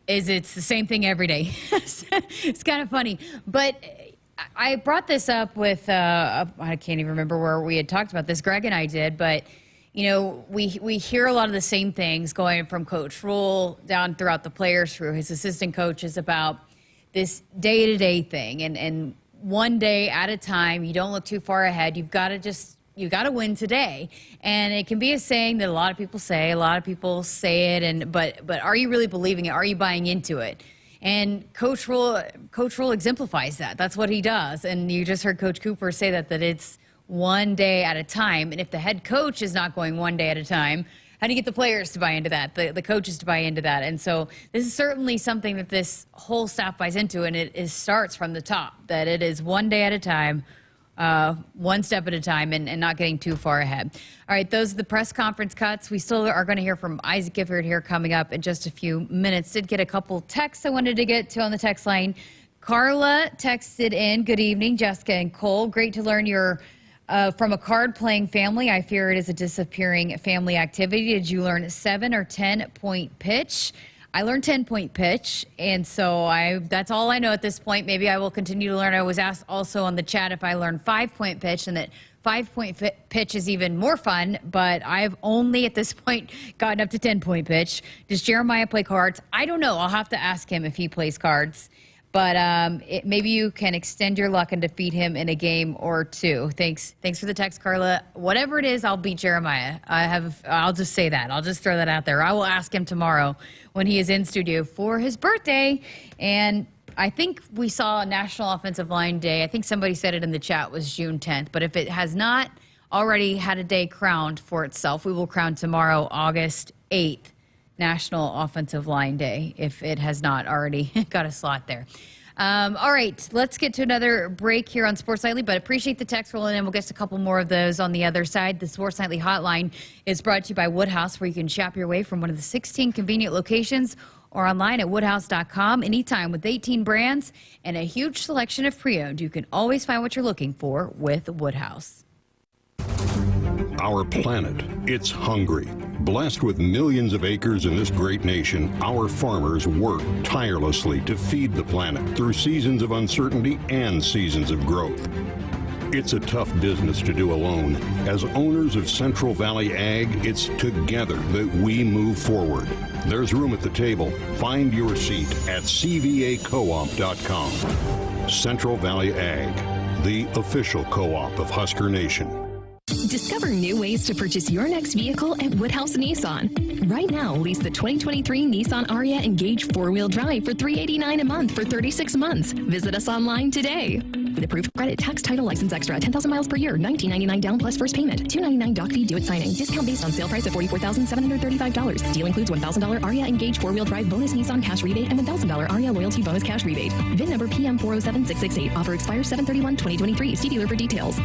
is it's the same thing every day. It's kind of funny. But I brought this up with, I can't even remember where we had talked about this. Greg and I did, but, you know, we hear a lot of the same things going from Coach Rhule down throughout the players, through his assistant coaches, about this day-to-day thing. And one day at a time, you don't look too far ahead. You got to win today. And it can be a saying that a lot of people say it, but are you really believing it? Are you buying into it? And Coach Rhule exemplifies that. That's what he does. And you just heard Coach Cooper say that it's one day at a time. And if the head coach is not going one day at a time, how do you get the players to buy into that, the coaches to buy into that? And so this is certainly something that this whole staff buys into, and it starts from the top, that it is one day at a time, one step at a time, and not getting too far ahead. All right, those are the press conference cuts. We still are going to hear from Isaac Gifford here coming up in just a few minutes. Did get a couple texts I wanted to get to on the text line. Carla texted in, good evening, Jessica and Cole. Great to learn you're from a card-playing family. I fear it is a disappearing family activity. Did you learn 7 or 10-point pitch? I learned 10-point pitch, and so that's all I know at this point. Maybe I will continue to learn. I was asked also on the chat if I learned 5-point pitch, and that 5-point pitch is even more fun, but I've only at this point gotten up to 10-point pitch. Does Jeremiah play cards? I don't know. I'll have to ask him if he plays cards. But maybe you can extend your luck and defeat him in a game or two. Thanks for the text, Carla. Whatever it is, I'll beat Jeremiah. I'll just say that. I'll just throw that out there. I will ask him tomorrow when he is in studio for his birthday. And I think we saw National Offensive Line Day. I think somebody said it in the chat was June 10th. But if it has not already had a day crowned for itself, we will crown tomorrow, August 8th. National Offensive Line Day, if it has not already got a slot there. All right, let's get to another break here on Sports Nightly, but appreciate the text rolling in. We'll get to a couple more of those on the other side. The Sports Nightly hotline is brought to you by Woodhouse, where you can shop your way from one of the 16 convenient locations or online at woodhouse.com anytime with 18 brands and a huge selection of pre-owned. You can always find what you're looking for with Woodhouse. Our planet, it's hungry. Blessed with millions of acres in this great nation, our farmers work tirelessly to feed the planet through seasons of uncertainty and seasons of growth. It's a tough business to do alone. As owners of Central Valley Ag, it's together that we move forward. There's room at the table. Find your seat at cvacoop.com. Central Valley Ag, the official co-op of Husker Nation. Discover new ways to purchase your next vehicle at Woodhouse Nissan. Right now, lease the 2023 Nissan Ariya Engage 4-wheel drive for $389 a month for 36 months. Visit us online today. With approved credit, tax, title, license extra, 10,000 miles per year, $19.99 down plus first payment, $299 doc fee due at signing. Discount based on sale price of $44,735. Deal includes $1,000 Ariya Engage 4-wheel drive bonus Nissan cash rebate and $1,000 Ariya loyalty bonus cash rebate. VIN number PM407668. Offer expires 7/31/2023. See dealer for details.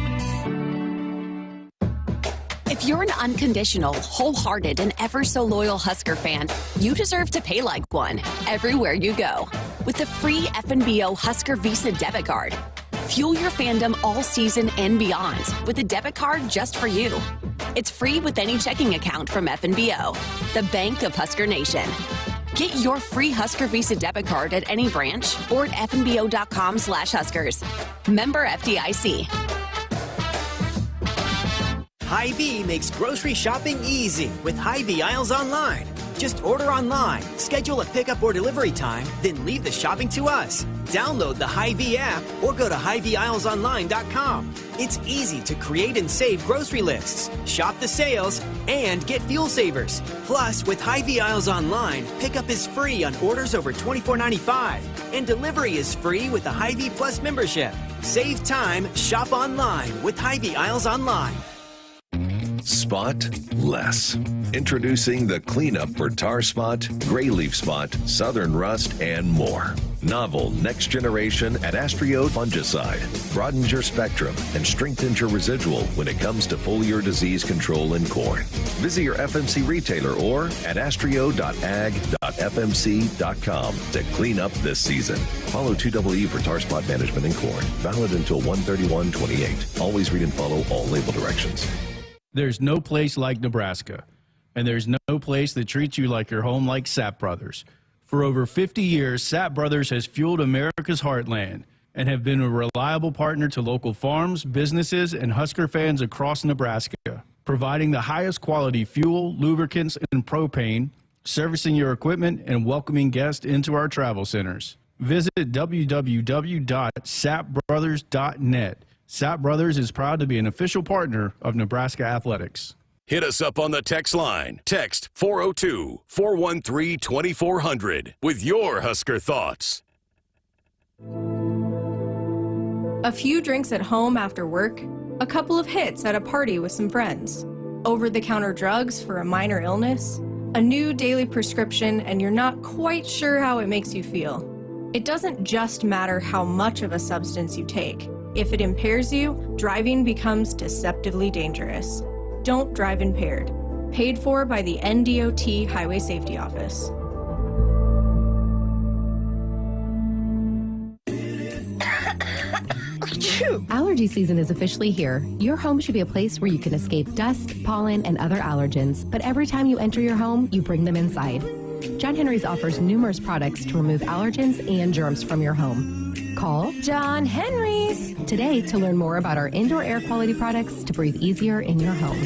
If you're an unconditional, wholehearted, and ever so loyal Husker fan, you deserve to pay like one everywhere you go. With the free FNBO Husker Visa debit card. Fuel your fandom all season and beyond with a debit card just for you. It's free with any checking account from FNBO, the bank of Husker Nation. Get your free Husker Visa debit card at any branch or at fnbo.com/Huskers. Member FDIC. Hy-Vee makes grocery shopping easy with Hy-Vee Aisles Online. Just order online, schedule a pickup or delivery time, then leave the shopping to us. Download the Hy-Vee app or go to HyVeeAislesOnline.com. It's easy to create and save grocery lists, shop the sales, and get fuel savers. Plus, with Hy-Vee Aisles Online, pickup is free on orders over $24.95, and delivery is free with the Hy-Vee Plus membership. Save time, shop online with Hy-Vee Aisles Online. Spot less. Introducing the cleanup for tar spot, gray leaf spot, southern rust, and more. Novel next generation Adastrio fungicide broadens your spectrum and strengthens your residual when it comes to foliar disease control in corn. Visit your FMC retailer or adastrio.ag.fmc.com to clean up this season. Follow 2EE for tar spot management in corn. Valid until 1/31/28. Always read and follow all label directions. There's no place like Nebraska, and there's no place that treats you like your home like Sapp Brothers. For over 50 years, Sapp Brothers has fueled America's heartland and have been a reliable partner to local farms, businesses, and Husker fans across Nebraska, providing the highest quality fuel, lubricants, and propane, servicing your equipment, and welcoming guests into our travel centers. Visit www.sappbrothers.net. Sapp Brothers is proud to be an official partner of Nebraska Athletics. Hit us up on the text line. Text 402-413-2400 with your Husker thoughts. A few drinks at home after work, a couple of hits at a party with some friends, over-the-counter drugs for a minor illness, a new daily prescription, and you're not quite sure how it makes you feel. It doesn't just matter how much of a substance you take. If it impairs you, driving becomes deceptively dangerous. Don't drive impaired. Paid for by the NDOT Highway Safety Office. Allergy season is officially here. Your home should be a place where you can escape dust, pollen, and other allergens, but every time you enter your home, you bring them inside. John Henry's offers numerous products to remove allergens and germs from your home. Call John Henry's today to learn more about our indoor air quality products to breathe easier in your home.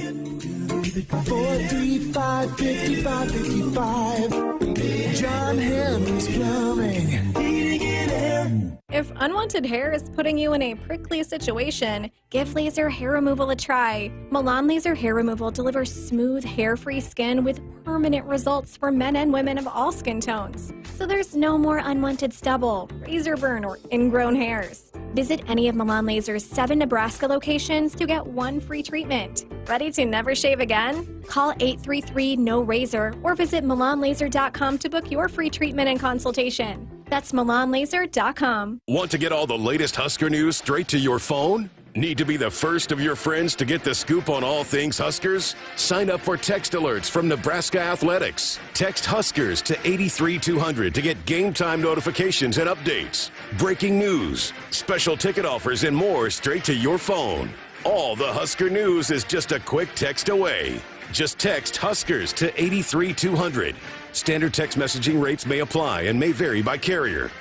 435-5555. John Henry's Plumbing. Heating and air. If unwanted hair is putting you in a prickly situation, give laser hair removal a try. Milan Laser Hair Removal delivers smooth, hair-free skin with permanent results for men and women of all skin tones. So there's no more unwanted stubble, razor burn, or ingrown hairs. Visit any of Milan Laser's 7 Nebraska locations to get 1 free treatment. Ready to never shave again? Call 833-NO-RAZOR or visit MilanLaser.com to book your free treatment and consultation. That's MilanLaser.com. Want to get all the latest Husker news straight to your phone? Need to be the first of your friends to get the scoop on all things Huskers? Sign up for text alerts from Nebraska Athletics. Text Huskers to 83200 to get game time notifications and updates, breaking news, special ticket offers, and more straight to your phone. All the Husker news is just a quick text away. Just text Huskers to 83200. Standard text messaging rates may apply and may vary by carrier.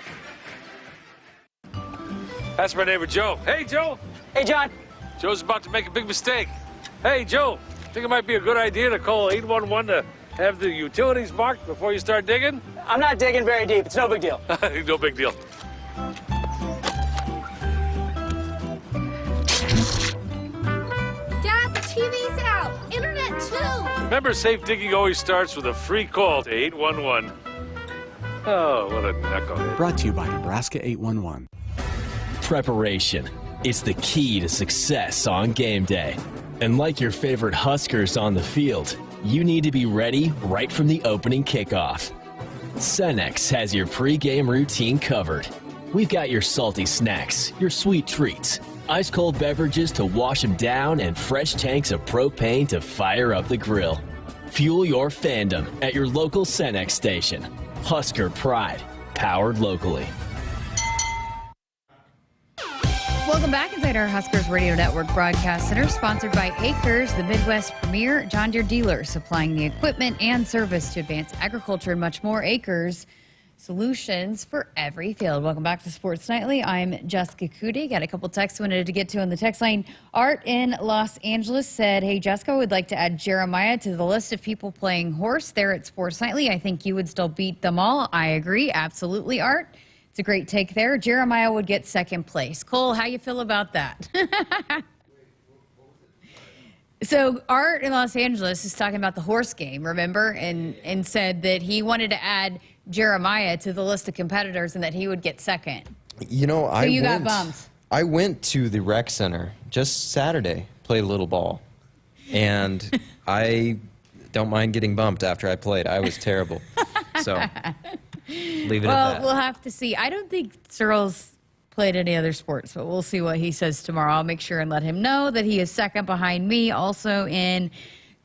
That's my neighbor Joe. Hey, Joe. Hey, John. Joe's about to make a big mistake. Hey, Joe. Think it might be a good idea to call 811 to have the utilities marked before you start digging? I'm not digging very deep. It's no big deal. No big deal. Dad, the TV's out. Internet, too. Remember, safe digging always starts with a free call to 811. Oh, what a knucklehead. Brought to you by Nebraska 811. Preparation. It's the key to success on game day. And like your favorite Huskers on the field, you need to be ready right from the opening kickoff. Cenex has your pregame routine covered. We've got your salty snacks, your sweet treats, ice-cold beverages to wash them down, and fresh tanks of propane to fire up the grill. Fuel your fandom at your local Cenex station. Husker Pride, powered locally. Welcome back inside our Huskers Radio Network broadcast center, sponsored by Acres, the Midwest premier John Deere dealer, supplying the equipment and service to advance agriculture and much more. Acres, solutions for every field. Welcome back to Sports Nightly. I'm Jessica Coody. Got a couple texts I wanted to get to on the text line. Art in Los Angeles said, hey, Jessica, would like to add Jeremiah to the list of people playing horse there at Sports Nightly. I think you would still beat them all. I agree. Absolutely, Art. It's a great take there. Jeremiah would get second place. Cole, how you feel about that? So Art in Los Angeles is talking about the horse game, remember? And said that he wanted to add Jeremiah to the list of competitors and that he would get second. You know, got bumped. I went to the rec center just Saturday, played a little ball. And I don't mind getting bumped after I played. I was terrible. So leave it at that. Well, we'll have to see. I don't think Cyril's played any other sports, but we'll see what he says tomorrow. I'll make sure and let him know that he is second behind me, also in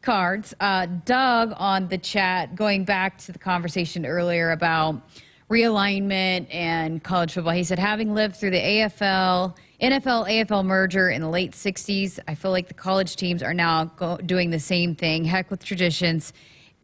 cards. Doug on the chat, going back to the conversation earlier about realignment and college football, he said, having lived through the NFL-AFL merger in the late 60s, I feel like the college teams are now doing the same thing. Heck with traditions,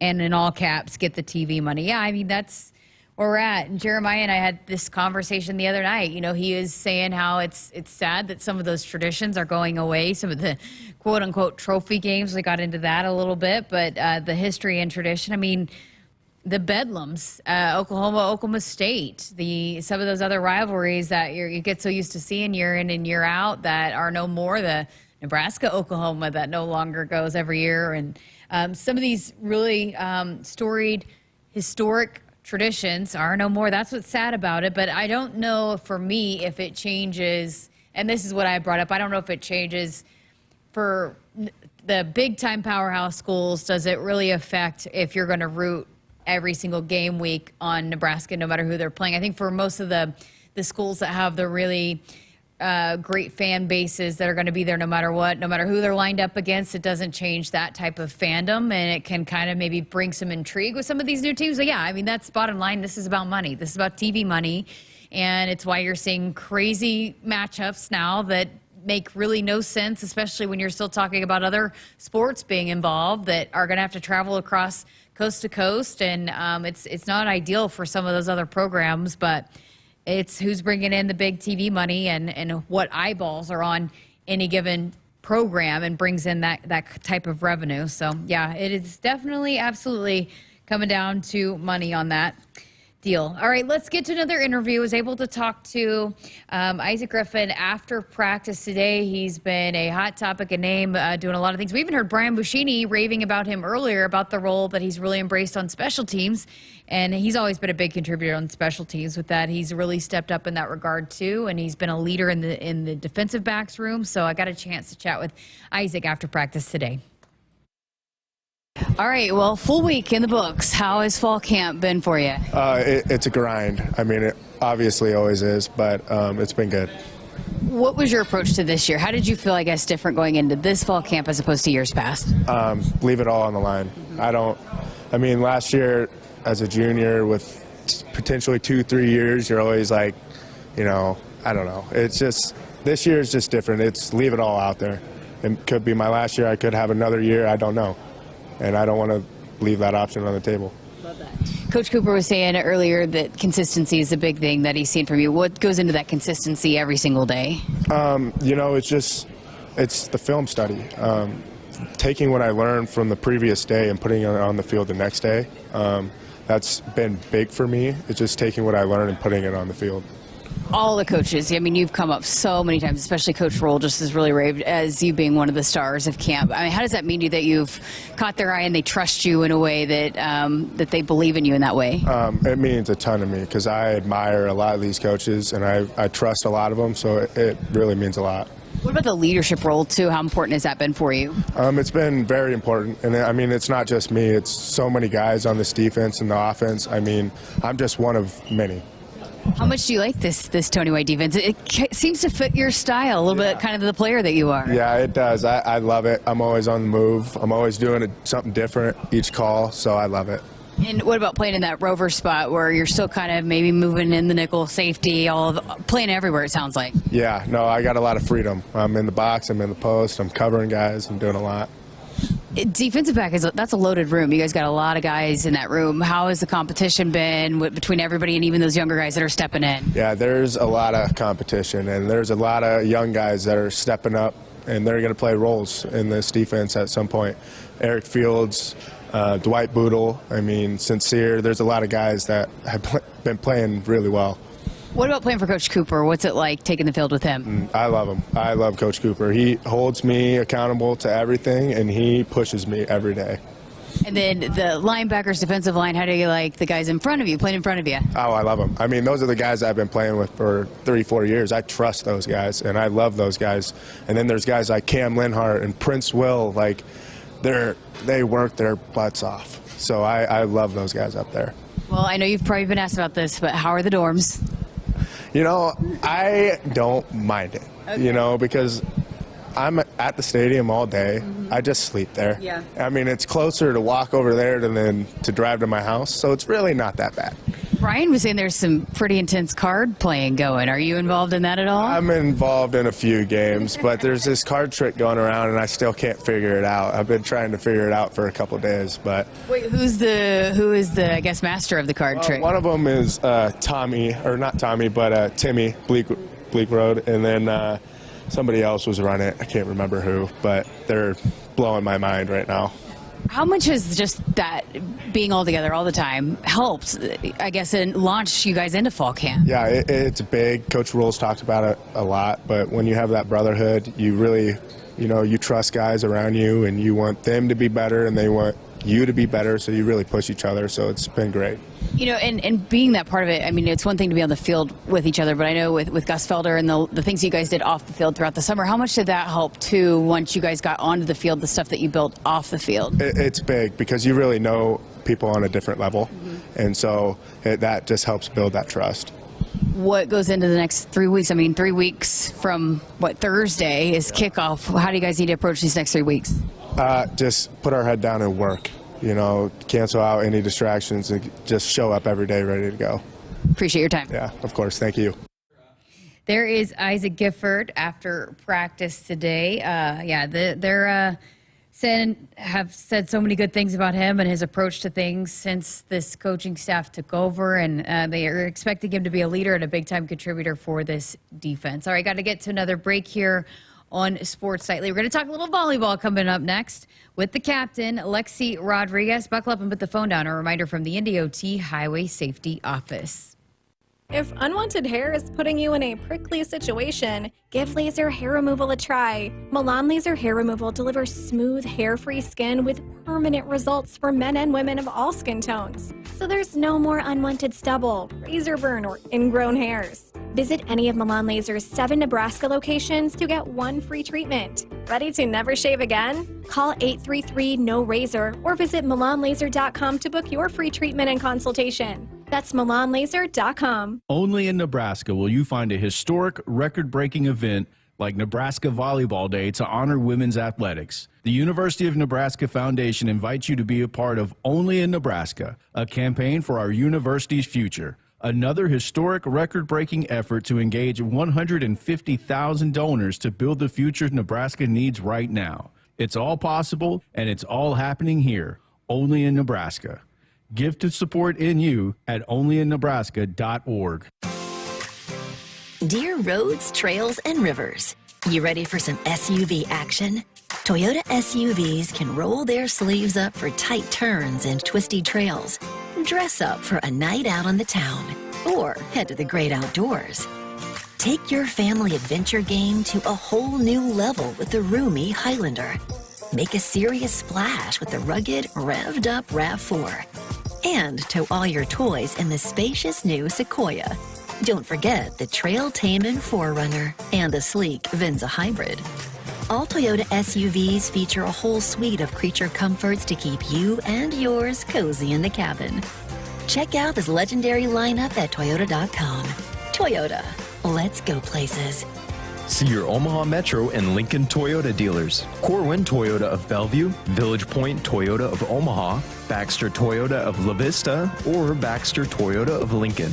and in all caps, get the TV money. Yeah, I mean, that's where we're at. And Jeremiah and I had this conversation the other night. You know, he is saying how it's sad that some of those traditions are going away. Some of the quote-unquote trophy games, we got into that a little bit, but the history and tradition, I mean, the Bedlams, Oklahoma State, some of those other rivalries that you get so used to seeing year in and year out that are no more. The Nebraska-Oklahoma that no longer goes every year. And some of these really storied, historic traditions are no more. That's what's sad about it. But I don't know, for me, if it changes, and this is what I brought up, I don't know if it changes for the big-time powerhouse schools. Does it really affect if you're going to root every single game week on Nebraska, no matter who they're playing? I think for most of the schools that have the really great fan bases that are going to be there no matter what, no matter who they're lined up against, it doesn't change that type of fandom, and it can kind of maybe bring some intrigue with some of these new teams. But yeah, I mean, that's bottom line. This is about money. This is about TV money, and it's why you're seeing crazy matchups now that make really no sense, especially when you're still talking about other sports being involved that are going to have to travel across coast to coast, and it's not ideal for some of those other programs, but it's who's bringing in the big TV money and what eyeballs are on any given program and brings in that type of revenue. So, yeah, it is definitely, absolutely coming down to money on that deal. All right, let's get to another interview. I was able to talk to Isaac Griffin after practice today. He's been a hot topic, a name, doing a lot of things. We even heard Brian Buschini raving about him earlier, about the role that he's really embraced on special teams. And he's always been a big contributor on special teams. With that, he's really stepped up in that regard too. And he's been a leader in the defensive backs room. So I got a chance to chat with Isaac after practice today. All right, well, full week in the books. How has fall camp been for you? It's a grind. I mean, it obviously always is, but it's been good. What was your approach to this year? How did you feel, I guess, different going into this fall camp as opposed to years past? Leave it all on the line. Last year as a junior with potentially 2-3 years, you're always like, I don't know. It's just, this year is just different. It's leave it all out there. It could be my last year. I could have another year. I don't know. And I don't want to leave that option on the table. Love that. Coach Cooper was saying earlier that consistency is a big thing that he's seen from you. What goes into that consistency every single day? It's the film study. Taking what I learned from the previous day and putting it on the field the next day. That's been big for me. It's just taking what I learned and putting it on the field. All the coaches, you've come up so many times, especially Coach Roll just as really raved as you being one of the stars of camp. How does that mean to you that you've caught their eye and they trust you in a way that that they believe in you in that way? It means a ton to me because I admire a lot of these coaches and I trust a lot of them, so it really means a lot. What about the leadership role, too? How important has that been for you? It's been very important. And, it's not just me. It's so many guys on this defense and the offense. I'm just one of many. How much do you like this Tony White defense? It seems to fit your style a little bit, kind of the player that you are. Yeah, it does. I love it. I'm always on the move. I'm always doing something different each call, so I love it. And what about playing in that rover spot where you're still kind of maybe moving in the nickel, safety, playing everywhere, it sounds like? Yeah, no, I got a lot of freedom. I'm in the box, I'm in the post, I'm covering guys, I'm doing a lot. Defensive back, that's a loaded room. You guys got a lot of guys in that room. How has the competition been between everybody and even those younger guys that are stepping in? Yeah, there's a lot of competition, and there's a lot of young guys that are stepping up, and they're going to play roles in this defense at some point. Eric Fields, Dwight Boodle, Sincere. There's a lot of guys that have been playing really well. What about playing for Coach Cooper? What's it like taking the field with him? I love him. I love Coach Cooper. He holds me accountable to everything, and he pushes me every day. And then the linebackers, defensive line, how do you like the guys in front of you, playing in front of you? Oh, I love them. Those are the guys I've been playing with for 3-4 years. I trust those guys, and I love those guys. And then there's guys like Cam Linhart and Prince Will. They work their butts off. So I love those guys up there. Well, I know you've probably been asked about this, but how are the dorms? I don't mind it, okay. Because I'm at the stadium all day. Mm-hmm. I just sleep there. Yeah. It's closer to walk over there than to drive to my house, so it's really not that bad. Brian was saying there's some pretty intense card playing going. Are you involved in that at all? I'm involved in a few games, but there's this card trick going around, and I still can't figure it out. I've been trying to figure it out for a couple days, but... Wait, who is the, I guess, master of the card trick? One of them is Timmy Bleak Road, and then somebody else was running it. I can't remember who, but they're blowing my mind right now. How much has just that being all together all the time helped, I guess, and launch you guys into fall camp? Yeah, it's big. Coach Rules talked about it a lot, but when you have that brotherhood, you really, you trust guys around you, and you want them to be better, and they want you to be better, so you really push each other, so it's been great. And being that part of it, it's one thing to be on the field with each other, but I know with Gus Felder and the things you guys did off the field throughout the summer, how much did that help, too, once you guys got onto the field, the stuff that you built off the field? It's big, because you really know people on a different level, and so that just helps build that trust. What goes into the next 3 weeks? 3 weeks from, Thursday is kickoff. How do you guys need to approach these next 3 weeks? Just put our head down and work. Cancel out any distractions and just show up every day ready to go. Appreciate your time. Yeah, of course. Thank you. There is Isaac Gifford after practice today. They're have said so many good things about him and his approach to things since this coaching staff took over, and they are expecting him to be a leader and a big-time contributor for this defense. All right, got to get to another break here on Sports Nightly. We're going to talk a little volleyball coming up next with the captain, Lexi Rodriguez. Buckle up and put the phone down. A reminder from the NDOT Highway Safety Office. If unwanted hair is putting you in a prickly situation, give laser hair removal a try. Milan Laser Hair Removal delivers smooth, hair-free skin with permanent results for men and women of all skin tones. So there's no more unwanted stubble, razor burn, or ingrown hairs. Visit any of Milan Laser's 7 Nebraska locations to get 1 free treatment. Ready to never shave again? Call 833-NO-RAZOR or visit MilanLaser.com to book your free treatment and consultation. That's MilanLaser.com. Only in Nebraska will you find a historic, record-breaking event like Nebraska Volleyball Day to honor women's athletics. The University of Nebraska Foundation invites you to be a part of Only in Nebraska, a campaign for our university's future. Another historic, record-breaking effort to engage 150,000 donors to build the future Nebraska needs right now. It's all possible, and it's all happening here, only in Nebraska. Give to support NU at onlyinnebraska.org. Dear roads, trails, and rivers, you ready for some SUV action? Toyota SUVs can roll their sleeves up for tight turns and twisty trails. Dress up for a night out on the town, or head to the great outdoors. Take your family adventure game to a whole new level with the roomy Highlander. Make a serious splash with the rugged, revved-up RAV4. And tow all your toys in the spacious new Sequoia. Don't forget the trail-taming 4Runner and the sleek Venza Hybrid. All Toyota SUVs feature a whole suite of creature comforts to keep you and yours cozy in the cabin. Check out this legendary lineup at Toyota.com. Toyota, let's go places. See your Omaha Metro and Lincoln Toyota dealers. Corwin Toyota of Bellevue, Village Point Toyota of Omaha, Baxter Toyota of La Vista, or Baxter Toyota of Lincoln.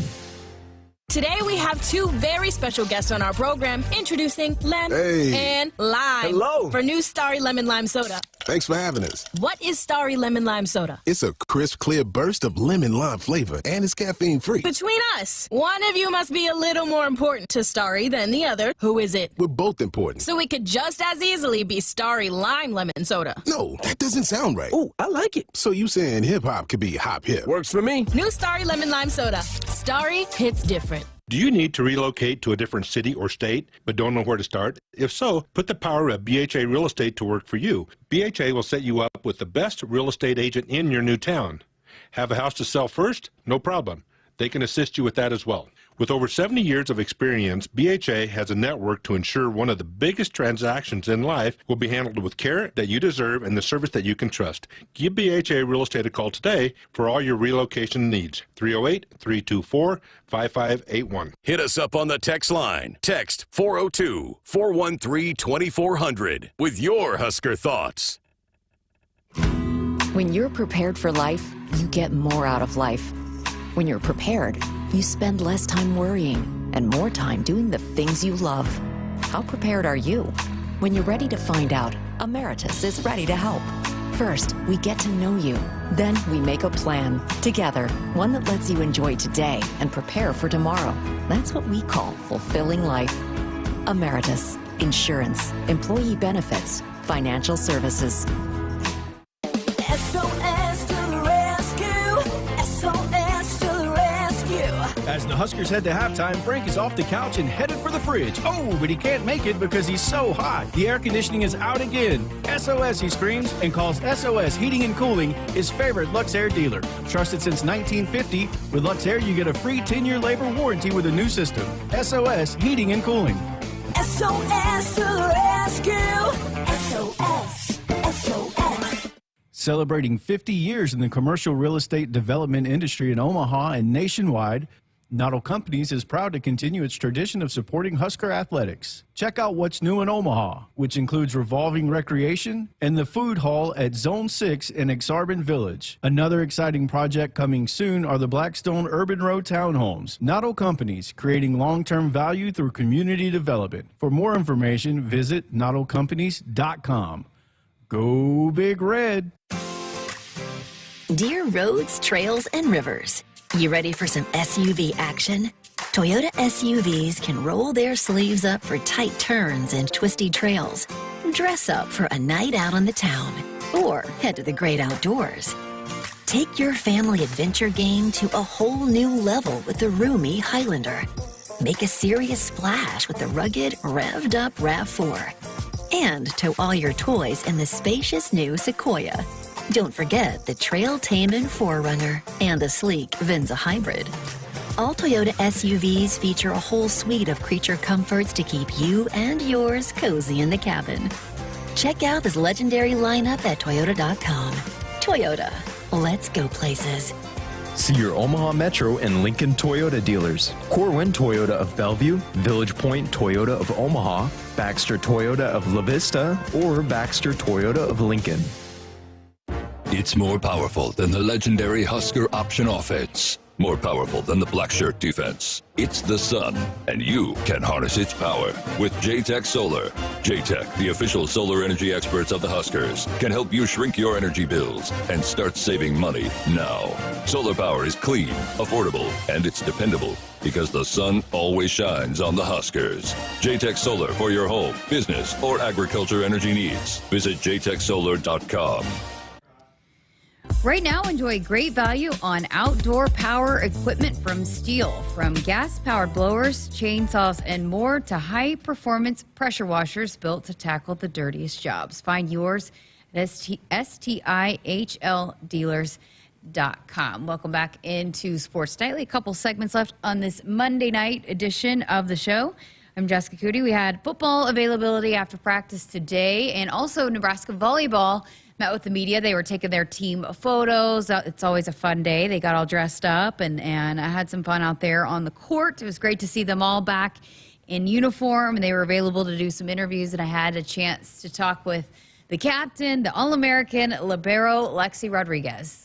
Today we have two very special guests on our program, introducing Lem and Lime. Hello. For new Starry Lemon Lime Soda. Thanks for having us. What is Starry Lemon Lime Soda? It's a crisp, clear burst of lemon lime flavor, and it's caffeine-free. Between us, one of you must be a little more important to Starry than the other. Who is it? We're both important. So we could just as easily be Starry Lime Lemon Soda. No, that doesn't sound right. Oh, I like it. So you saying hip-hop could be hop-hip. Works for me. New Starry Lemon Lime Soda. Starry hits different. Do you need to relocate to a different city or state, but don't know where to start? If so, put the power of BHA Real Estate to work for you. BHA will set you up with the best real estate agent in your new town. Have a house to sell first? No problem. They can assist you with that as well. With over 70 years of experience, BHA has a network to ensure one of the biggest transactions in life will be handled with care that you deserve and the service that you can trust. Give BHA Real Estate a call today for all your relocation needs. 308-324-5581. Hit us up on the text line. Text 402-413-2400 with your Husker thoughts. When you're prepared for life, you get more out of life. When you're prepared, you spend less time worrying and more time doing the things you love. How prepared are you? When you're ready to find out, Emeritus is ready to help. First, we get to know you. Then we make a plan together, one that lets you enjoy today and prepare for tomorrow. That's what we call fulfilling life. Emeritus, insurance, employee benefits, financial services. SOS to the rescue. SOS to the rescue. As the Huskers head to halftime, Frank is off the couch and headed for the fridge. Oh, but he can't make it because he's so hot. The air conditioning is out again. SOS, he screams, and calls SOS Heating and Cooling his favorite Luxair dealer. Trusted since 1950, with Luxair you get a free 10-year labor warranty with a new system. SOS Heating and Cooling. SOS to the rescue. SOS. SOS. Celebrating 50 years in the commercial real estate development industry in Omaha and nationwide, Noddle Companies is proud to continue its tradition of supporting Husker athletics. Check out what's new in Omaha, which includes revolving recreation and the food hall at Zone 6 in Exarban Village. Another exciting project coming soon are the Blackstone Urban Road Townhomes. Noddle Companies, creating long-term value through community development. For more information, visit noddlecompanies.com. Go Big Red! Dear roads, trails, and rivers, you ready for some SUV action? Toyota SUVs can roll their sleeves up for tight turns and twisty trails. Dress up for a night out on the town, or head to the great outdoors. Take your family adventure game to a whole new level with the roomy Highlander. Make a serious splash with the rugged, revved-up RAV4. And tow all your toys in the spacious new Sequoia. Don't forget the trail-taming 4Runner and the sleek Venza Hybrid. All Toyota SUVs feature a whole suite of creature comforts to keep you and yours cozy in the cabin. Check out this legendary lineup at Toyota.com. Toyota, let's go places. See your Omaha Metro and Lincoln Toyota dealers. Corwin Toyota of Bellevue, Village Point Toyota of Omaha, Baxter Toyota of La Vista, or Baxter Toyota of Lincoln. It's more powerful than the legendary Husker option offense. More powerful than the black shirt defense. It's the sun, and you can harness its power with JTech Solar. JTech, the official solar energy experts of the Huskers, can help you shrink your energy bills and start saving money now. Solar power is clean, affordable, and it's dependable because the sun always shines on the Huskers. JTech Solar for your home, business, or agriculture energy needs. Visit jtechsolar.com. Right now, enjoy great value on outdoor power equipment from Steel. From gas-powered blowers, chainsaws, and more to high-performance pressure washers built to tackle the dirtiest jobs. Find yours at STIHLdealers.com. Welcome back into Sports Nightly. A couple segments left on this Monday night edition of the show. I'm Jessica Coody. We had football availability after practice today, and also Nebraska volleyball met with the media. They were taking their team photos. It's always a fun day. They got all dressed up, and I had some fun out there on the court. It was great to see them all back in uniform, and they were available to do some interviews, and I had a chance to talk with the captain, the All-American libero, Lexi Rodriguez.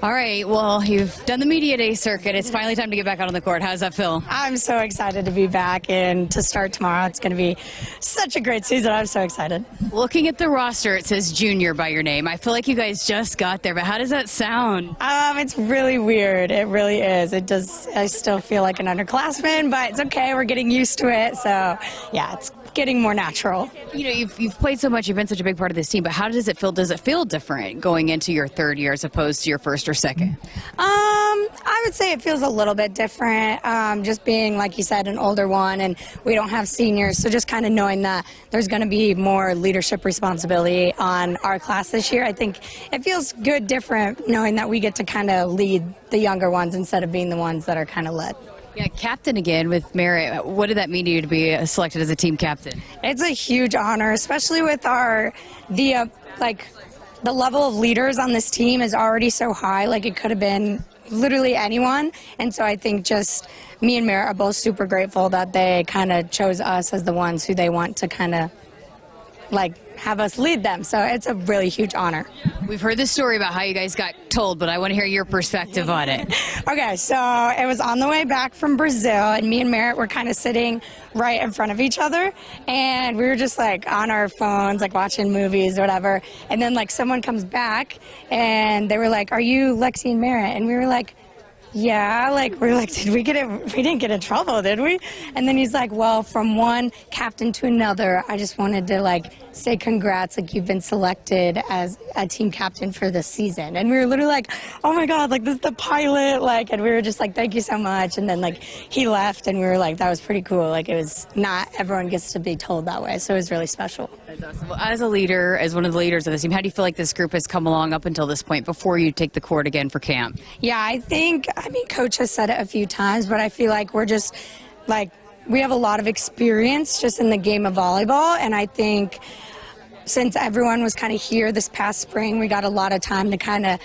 All right, well, you've done the media day circuit. It's finally time to get back out on the court. How does that feel? I'm so excited to be back and to start tomorrow. It's going to be such a great season. I'm so excited. Looking at the roster, it says junior by your name. I feel like you guys just got there, but how does that sound? It's really weird. It really is. It does. I still feel like an underclassman, but it's okay. We're getting used to it. So, yeah, it's getting more natural. You know, you've played so much. You've been such a big part of this team, but how does it feel? Does it feel different going into your third year as opposed to your first or second? I would say it feels a little bit different, just being, like you said, an older one, and we don't have seniors, so just kind of knowing that there's going to be more leadership responsibility on our class this year. I think it feels good, different, knowing that we get to kind of lead the younger ones instead of being the ones that are kind of led. Yeah, captain again with Merritt. What did that mean to you to be selected as a team captain? It's a huge honor, especially with the level of leaders on this team is already so high. Like, it could have been literally anyone. And so I think just me and Merritt are both super grateful that they kind of chose us as the ones who they want to kind of have us lead them. So it's a really huge honor. We've heard this story about how you guys got told, but I want to hear your perspective on it. Okay, so it was on the way back from Brazil, and me and Merritt were kind of sitting right in front of each other, and we were just on our phones, watching movies or whatever, and then someone comes back and they were like, "Are you Lexi and Merritt?" And we were like, "Yeah." We were like, we didn't get in trouble, did we? And then he's like, "Well, from one captain to another, I just wanted to say congrats, you've been selected as a team captain for this season." And we were literally like, "Oh my God, this is the pilot," and we were just like, "Thank you so much." And then he left, and we were like, that was pretty cool. It was not everyone gets to be told that way, so it was really special. That's awesome. Well, as a leader, as one of the leaders of this team, how do you feel like this group has come along up until this point before you take the court again for camp? Yeah, I mean, Coach has said it a few times, but I feel like we're just we have a lot of experience just in the game of volleyball, and I think since everyone was kind of here this past spring, we got a lot of time to kind of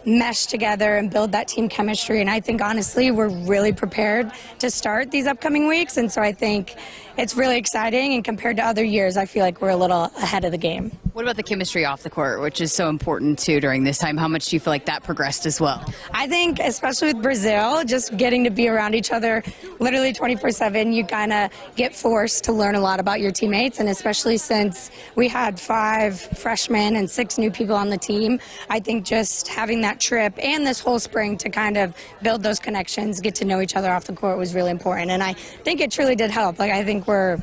mesh together and build that team chemistry. And I think, honestly, we're really prepared to start these upcoming weeks. And so I think it's really exciting. And compared to other years, I feel like we're a little ahead of the game. What about the chemistry off the court, which is so important, too, during this time? How much do you feel like that progressed as well? I think, especially with Brazil, just getting to be around each other literally 24/7, you kind of get forced to learn a lot about your teammates. And especially since we had 5 freshmen and 6 new people on the team, I think just having that trip and this whole spring to kind of build those connections, get to know each other off the court was really important. And I think it truly did help. I think we're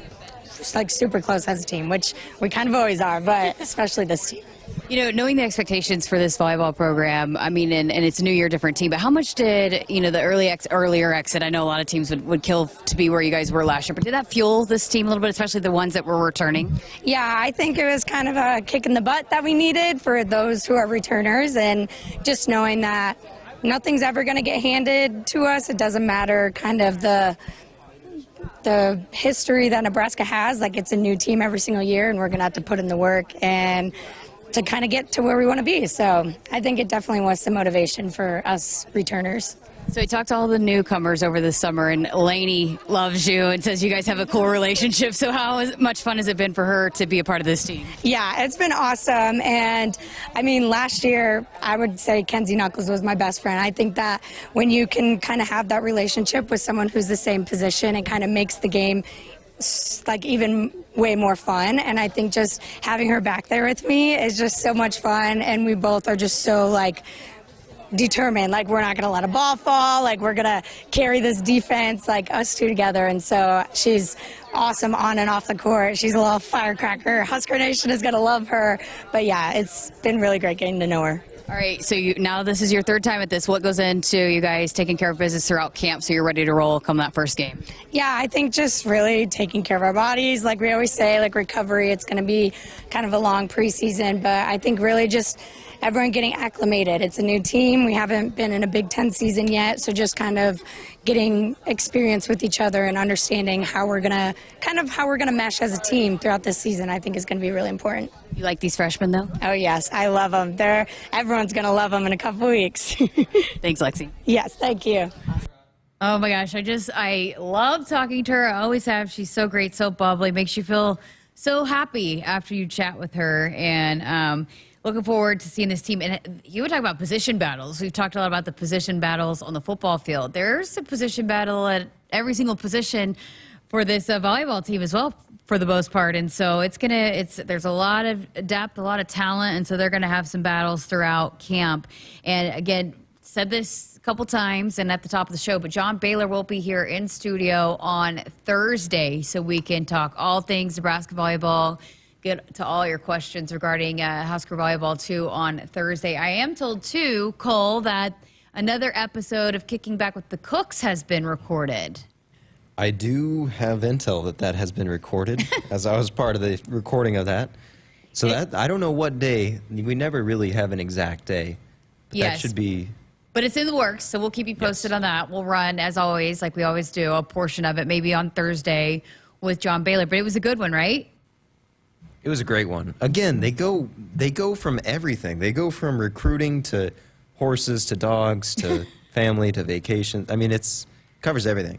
super close as a team, which we kind of always are, but especially this team. You know, knowing the expectations for this volleyball program, I mean, and it's a new year, different team, but how much did, the earlier exit, I know a lot of teams would kill to be where you guys were last year, but did that fuel this team a little bit, especially the ones that were returning? Yeah, I think it was kind of a kick in the butt that we needed for those who are returners, and just knowing that nothing's ever going to get handed to us. It doesn't matter kind of the history that Nebraska has, like it's a new team every single year, and we're going to have to put in the work and to kind of get to where we want to be. So I think it definitely was some motivation for us returners. So we talked to all the newcomers over the summer, and Lainey loves you and says you guys have a cool relationship. So how much fun has it been for her to be a part of this team? Yeah, it's been awesome. And I mean, last year, I would say Kenzie Knuckles was my best friend. I think that when you can kind of have that relationship with someone who's the same position, it kind of makes the game like even way more fun. And I think just having her back there with me is just so much fun. And we both are just so like determined, like we're not going to let a ball fall, like we're going to carry this defense, like us two together. And so she's awesome on and off the court. She's a little firecracker. Husker Nation is going to love her. But yeah, it's been really great getting to know her. All right, so now this is your third time at this. What goes into you guys taking care of business throughout camp so you're ready to roll come that first game? Yeah, I think just really taking care of our bodies. Like we always say, like recovery, it's going to be kind of a long preseason. But I think really just everyone getting acclimated. It's a new team. We haven't been in a Big Ten season yet. So just kind of getting experience with each other and understanding how we're going to mesh as a team throughout this season, I think is going to be really important. You like these freshmen, though? Oh, yes. I love them. Everyone's going to love them in a couple weeks. Thanks, Lexi. Yes, thank you. Oh, my gosh. I love talking to her. I always have. She's so great, so bubbly. Makes you feel so happy after you chat with her. And looking forward to seeing this team. And you were talking about position battles. We've talked a lot about the position battles on the football field. There's a position battle at every single position for this volleyball team as well, for the most part. And so there's a lot of depth, a lot of talent, and so they're going to have some battles throughout camp. And again, said this a couple times and at the top of the show, but John Baylor will be here in studio on Thursday so we can talk all things Nebraska volleyball, get to all your questions regarding Husker volleyball too on Thursday. I am told too, Cole, that another episode of Kicking Back with the Cooks has been recorded. I do have intel that has been recorded, as I was part of the recording of that. So that I don't know what day. We never really have an exact day. But yes. That should be. But it's in the works, so we'll keep you posted on that. We'll run, as always, like we always do, a portion of it maybe on Thursday with John Baylor. But it was a good one, right? It was a great one. Again, they go from everything. They go from recruiting to horses to dogs to family to vacation. I mean, covers everything.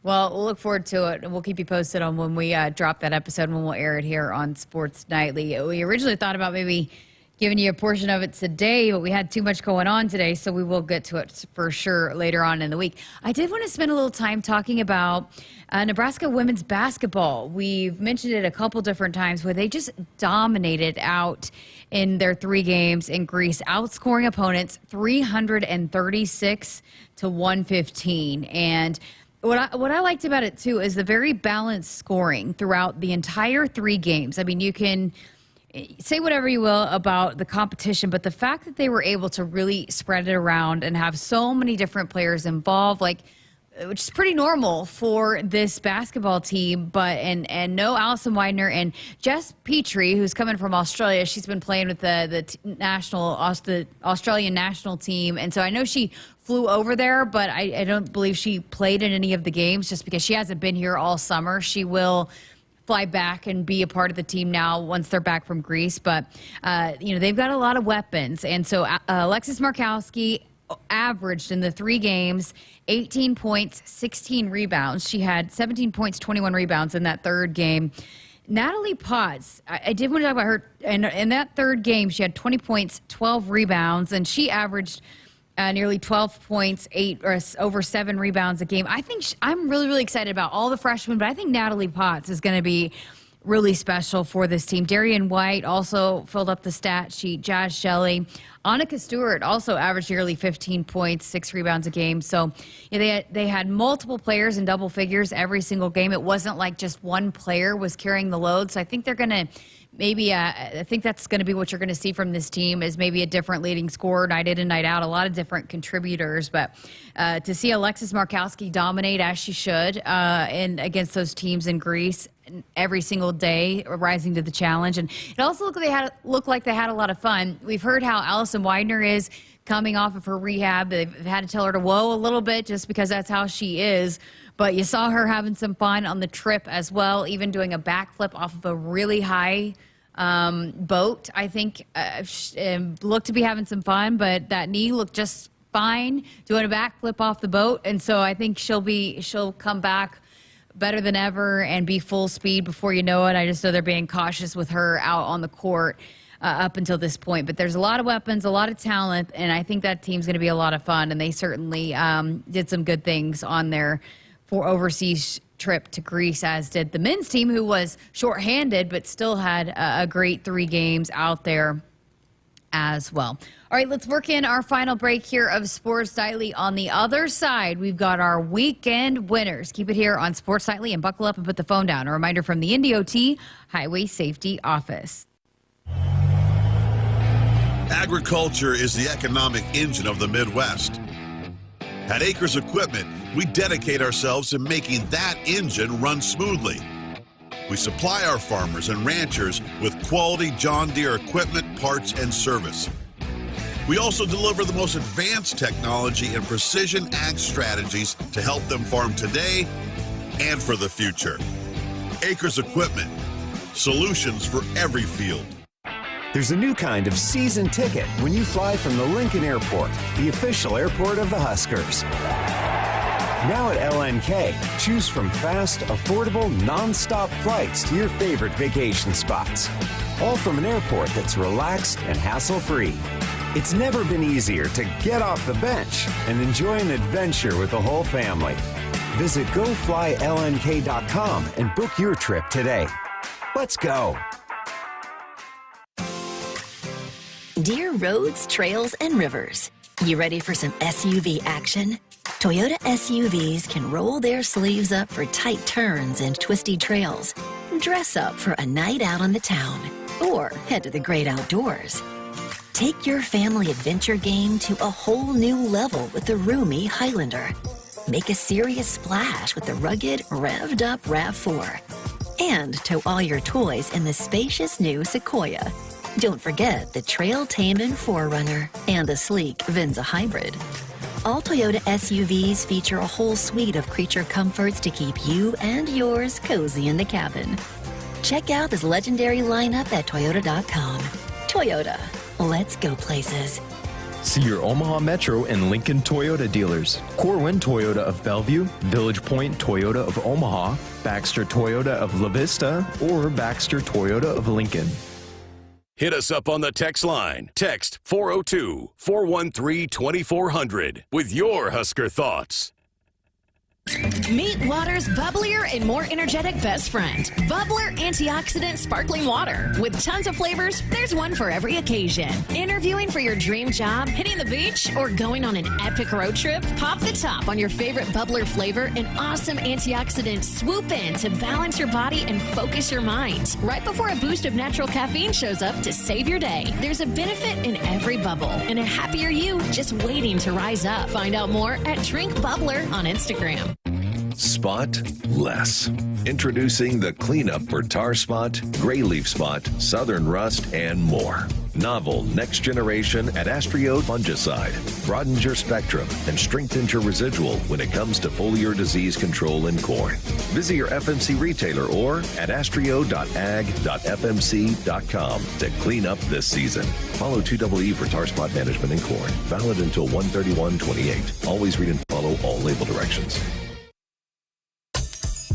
Well, we'll look forward to it, and we'll keep you posted on when we drop that episode, when we'll air it here on Sports Nightly. We originally thought about maybe giving you a portion of it today, but we had too much going on today, so we will get to it for sure later on in the week. I did want to spend a little time talking about Nebraska women's basketball. We've mentioned it a couple different times where they just dominated out in their 3 games in Greece, outscoring opponents 336 to 115. And what I liked about it, too, is the very balanced scoring throughout the entire 3 games. I mean, you can say whatever you will about the competition, but the fact that they were able to really spread it around and have so many different players involved, which is pretty normal for this basketball team, and no Allison Widener and Jess Petrie, who's coming from Australia. She's been playing with the Australian national team, and so I know she flew over there, but I don't believe she played in any of the games just because she hasn't been here all summer. She will fly back and be a part of the team now once they're back from Greece, but they've got a lot of weapons, and so Alexis Markowski averaged in the 3 games 18 points, 16 rebounds. She had 17 points, 21 rebounds in that 3rd game. Natalie Potts, I did want to talk about her. In that 3rd game, she had 20 points, 12 rebounds, and she averaged nearly 12 points, 8 or over 7 rebounds a game. I think I'm really, really excited about all the freshmen, but I think Natalie Potts is going to be really special for this team. Darian White also filled up the stat sheet. Jazz Shelley. Annika Stewart also averaged nearly 15 points, 6 rebounds a game. So they had multiple players in double figures every single game. It wasn't like just one player was carrying the load. So I think they're going to I think that's going to be what you're going to see from this team is maybe a different leading scorer night in and night out, a lot of different contributors. But to see Alexis Markowski dominate as she should against those teams in Greece every single day, rising to the challenge. And it also looked like they had a lot of fun. We've heard how Allison Widener is coming off of her rehab. They've had to tell her to whoa a little bit just because that's how she is. But you saw her having some fun on the trip as well, even doing a backflip off of a really high boat. I think looked to be having some fun, but that knee looked just fine doing a backflip off the boat. And so I think she'll come back better than ever and be full speed before you know it. I just know they're being cautious with her out on the court up until this point. But there's a lot of weapons, a lot of talent, and I think that team's going to be a lot of fun. And they certainly did some good things on their overseas trip to Greece, as did the men's team, who was shorthanded but still had a great 3 games out there as well. All right, let's work in our final break here of Sports Nightly. On the other side, we've got our weekend winners. Keep it here on Sports Nightly and buckle up and put the phone down. A reminder from the NDOT Highway Safety Office. Agriculture is the economic engine of the Midwest. At Acres Equipment, we dedicate ourselves to making that engine run smoothly. We supply our farmers and ranchers with quality John Deere equipment, parts, and service. We also deliver the most advanced technology and precision ag strategies to help them farm today and for the future. Acres Equipment, solutions for every field. There's a new kind of season ticket when you fly from the Lincoln Airport, the official airport of the Huskers. Now at LNK, choose from fast, affordable, non-stop flights to your favorite vacation spots. All from an airport that's relaxed and hassle-free. It's never been easier to get off the bench and enjoy an adventure with the whole family. Visit GoFlyLNK.com and book your trip today. Let's go. Dear roads, trails, and rivers, you ready for some SUV action? Toyota SUVs can roll their sleeves up for tight turns and twisty trails. Dress up for a night out on the town or head to the great outdoors. Take your family adventure game to a whole new level with the roomy Highlander. Make a serious splash with the rugged, revved up RAV4. And tow all your toys in the spacious new Sequoia. Don't forget the trail-taming 4Runner and the sleek Venza Hybrid. All Toyota SUVs feature a whole suite of creature comforts to keep you and yours cozy in the cabin. Check out this legendary lineup at Toyota.com. Toyota, let's go places. See your Omaha Metro and Lincoln Toyota dealers. Corwin Toyota of Bellevue, Village Point Toyota of Omaha, Baxter Toyota of La Vista, or Baxter Toyota of Lincoln. Hit us up on the text line. Text 402-413-2400 with your Husker thoughts. Meet water's bubblier and more energetic best friend, Bubbler Antioxidant Sparkling Water. With tons of flavors, there's one for every occasion. Interviewing for your dream job, hitting the beach, or going on an epic road trip? Pop the top on your favorite Bubbler flavor and awesome antioxidants swoop in to balance your body and focus your mind. Right before a boost of natural caffeine shows up to save your day. There's a benefit in every bubble and a happier you just waiting to rise up. Find out more at Drink Bubbler on Instagram. Spot less. Introducing the cleanup for tar spot, gray leaf spot, southern rust, and more. Novel next generation Adastrio fungicide broadens your spectrum and strengthens your residual when it comes to foliar disease control in corn. Visit your FMC retailer or adastrio.ag.fmc.com to clean up this season. Follow 2EE for tar spot management in corn. Valid until 1/31/28. Always read and follow all label directions.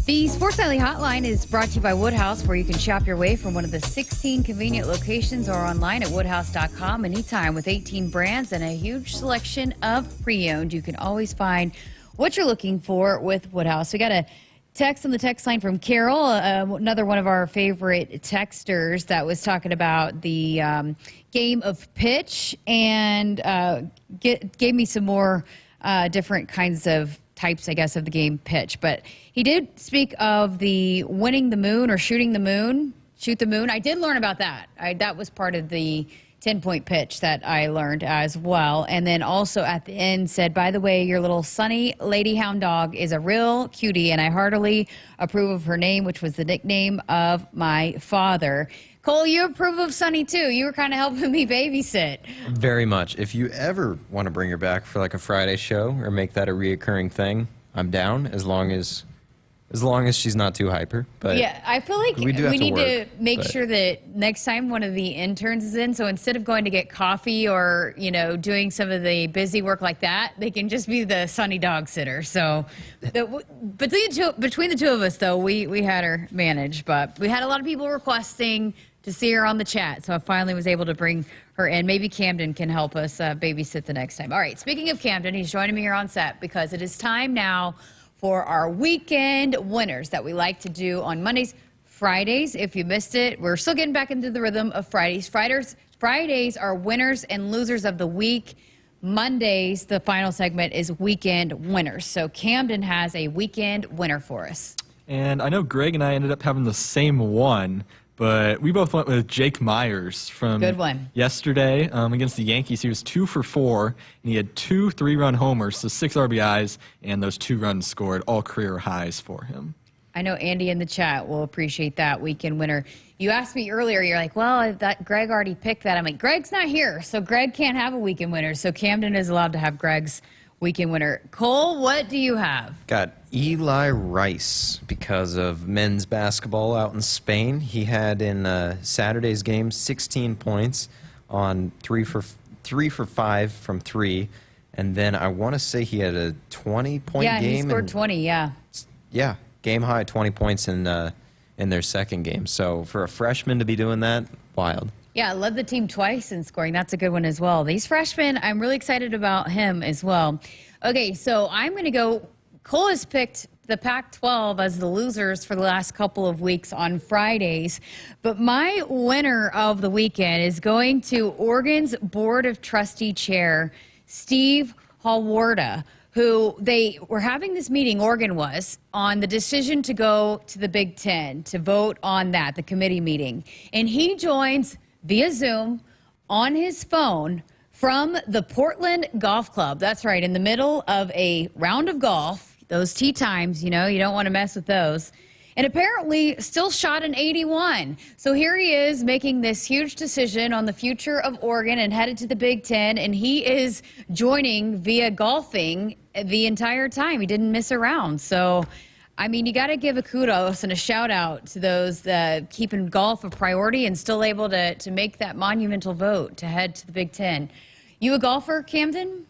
The Sports Nightly Hotline is brought to you by Woodhouse, where you can shop your way from one of the 16 convenient locations or online at woodhouse.com anytime with 18 brands and a huge selection of pre-owned. You can always find what you're looking for with Woodhouse. We got a text on the text line from Carol, another one of our favorite texters, that was talking about the game of pitch and gave me some more different kinds of types, I guess, of the game pitch. But he did speak of the winning the moon or shooting the moon, shoot the moon. I did learn about that. That was part of the 10-point pitch that I learned as well. And then also at the end said, by the way, your little sunny lady hound dog is a real cutie, and I heartily approve of her name, which was the nickname of my father. Cole, you approve of Sunny too. You were kind of helping me babysit. Very much. If you ever want to bring her back for like a Friday show or make that a reoccurring thing, I'm down as long as she's not too hyper. But yeah, I feel like we need to make but- sure that next time one of the interns is in, so instead of going to get coffee or, doing some of the busy work like that, they can just be the Sunny dog sitter. So between the two of us, though, we had her managed. But we had a lot of people requesting to see her on the chat, so I finally was able to bring her in. Maybe Camden can help us babysit the next time. All right, speaking of Camden, he's joining me here on set because it is time now for our weekend winners that we like to do on Mondays. Fridays, if you missed it, we're still getting back into the rhythm of Fridays. Fridays are winners and losers of the week. Mondays, the final segment, is weekend winners. So Camden has a weekend winner for us. And I know Greg and I ended up having the same one, but we both went with Jake Myers from Good one. yesterday against the Yankees. He was 2 for 4, and he had 2 3-run homers, so 6 RBIs, and those 2 runs scored, all career highs for him. I know Andy in the chat will appreciate that weekend winner. You asked me earlier, you're like, well, that Greg already picked that. I'm like, Greg's not here, so Greg can't have a weekend winner. So Camden is allowed to have Greg's weekend winner. Cole, what do you have? Got Eli Rice because of men's basketball out in Spain. He had in Saturday's game 16 points on 3 for 5 from 3. And then I want to say he had a 20-point game. Yeah, he scored 20, yeah. Yeah, game high 20 points in their second game. So for a freshman to be doing that, wild. Yeah, led the team twice in scoring. That's a good one as well. These freshmen, I'm really excited about him as well. Okay, so I'm going to go. Cole has picked the Pac-12 as the losers for the last couple of weeks on Fridays. But my winner of the weekend is going to Oregon's Board of Trustee Chair, Steve Hawarda, who they were having this meeting, Oregon was, on the decision to go to the Big Ten, to vote on that, the committee meeting. And he joins via Zoom on his phone from the Portland Golf Club. That's right, in the middle of a round of golf, those tee times, you don't want to mess with those. And apparently still shot an 81. So here he is making this huge decision on the future of Oregon and headed to the Big Ten. And he is joining via golfing the entire time. He didn't miss a round. So, I mean, you got to give a kudos and a shout out to those keeping golf a priority and still able to make that monumental vote to head to the Big Ten. You a golfer, Camden?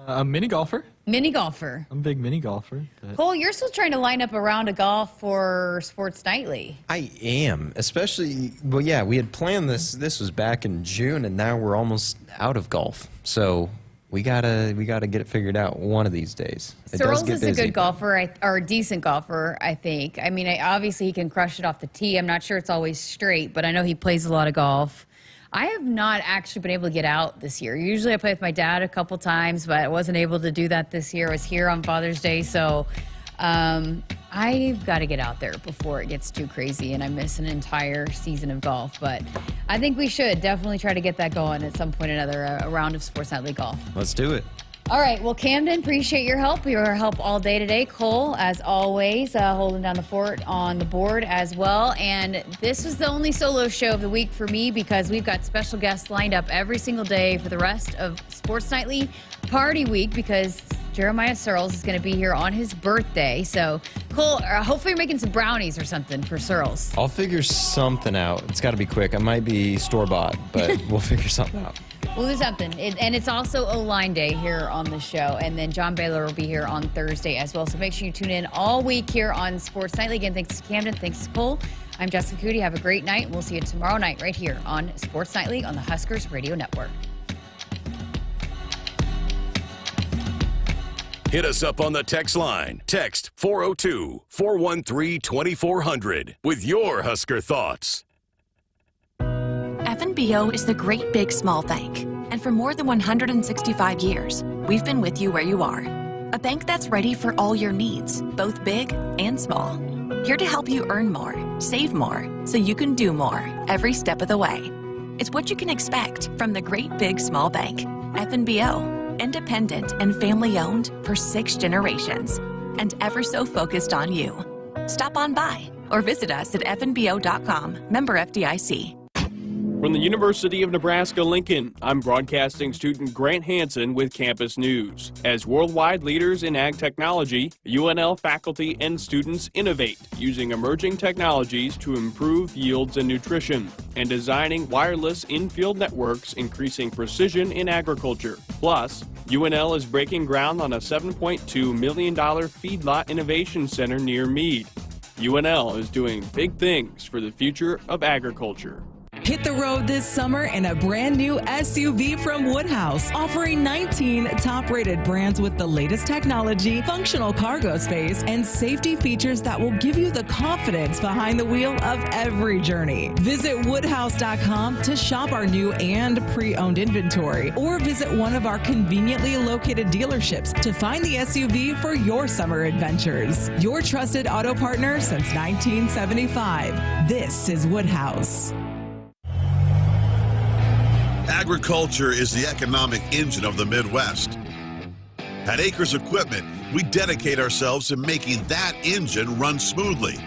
A mini golfer. Mini golfer. I'm a big mini golfer. But... Cole, you're still trying to line up a round of golf for Sports Nightly. I am, especially, well, yeah, we had planned this. This was back in June, and now we're almost out of golf. So we gotta get it figured out one of these days. Searles is a good golfer, or a decent golfer, I think. I mean, obviously he can crush it off the tee. I'm not sure it's always straight, but I know he plays a lot of golf. I have not actually been able to get out this year. Usually I play with my dad a couple times, but I wasn't able to do that this year. I was here on Father's Day, so I've got to get out there before it gets too crazy and I miss an entire season of golf. But I think we should definitely try to get that going at some point or another, a round of Sports Nightly golf. Let's do it. All right. Well, Camden, appreciate your help all day today. Cole, as always, holding down the fort on the board as well. And this was the only solo show of the week for me because we've got special guests lined up every single day for the rest of Sports Nightly Party Week because Jeremiah Searles is going to be here on his birthday. So, Cole, hopefully you're making some brownies or something for Searles. I'll figure something out. It's got to be quick. I might be store-bought, but we'll figure something out. We'll do something. And it's also O-Line Day here on the show. And then John Baylor will be here on Thursday as well. So make sure you tune in all week here on Sports Nightly. Again, thanks to Camden. Thanks to Cole. I'm Jessica Coody. Have a great night. We'll see you tomorrow night right here on Sports Nightly on the Huskers Radio Network. Hit us up on the text line. Text 402-413-2400 with your Husker thoughts. FNBO is the great big small bank. And for more than 165 years, we've been with you where you are. A bank that's ready for all your needs, both big and small. Here to help you earn more, save more, so you can do more every step of the way. It's what you can expect from the great big small bank. FNBO, independent and family owned for 6 generations, and ever so focused on you. Stop on by or visit us at fnbo.com, member FDIC. From the University of Nebraska-Lincoln, I'm broadcasting student Grant Hansen with Campus News. As worldwide leaders in ag technology, UNL faculty and students innovate using emerging technologies to improve yields and nutrition, and designing wireless in-field networks increasing precision in agriculture. Plus, UNL is breaking ground on a $7.2 million feedlot innovation center near Meade. UNL is doing big things for the future of agriculture. Hit the road this summer in a brand new SUV from Woodhouse, offering 19 top-rated brands with the latest technology, functional cargo space, and safety features that will give you the confidence behind the wheel of every journey. Visit woodhouse.com to shop our new and pre-owned inventory, or visit one of our conveniently located dealerships to find the SUV for your summer adventures. Your trusted auto partner since 1975. This is Woodhouse. Agriculture is the economic engine of the Midwest. At Acres Equipment, we dedicate ourselves to making that engine run smoothly.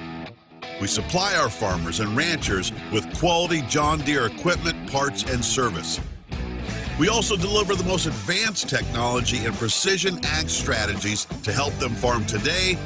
We supply our farmers and ranchers with quality John Deere equipment, parts, and service. We also deliver the most advanced technology and precision ag strategies to help them farm today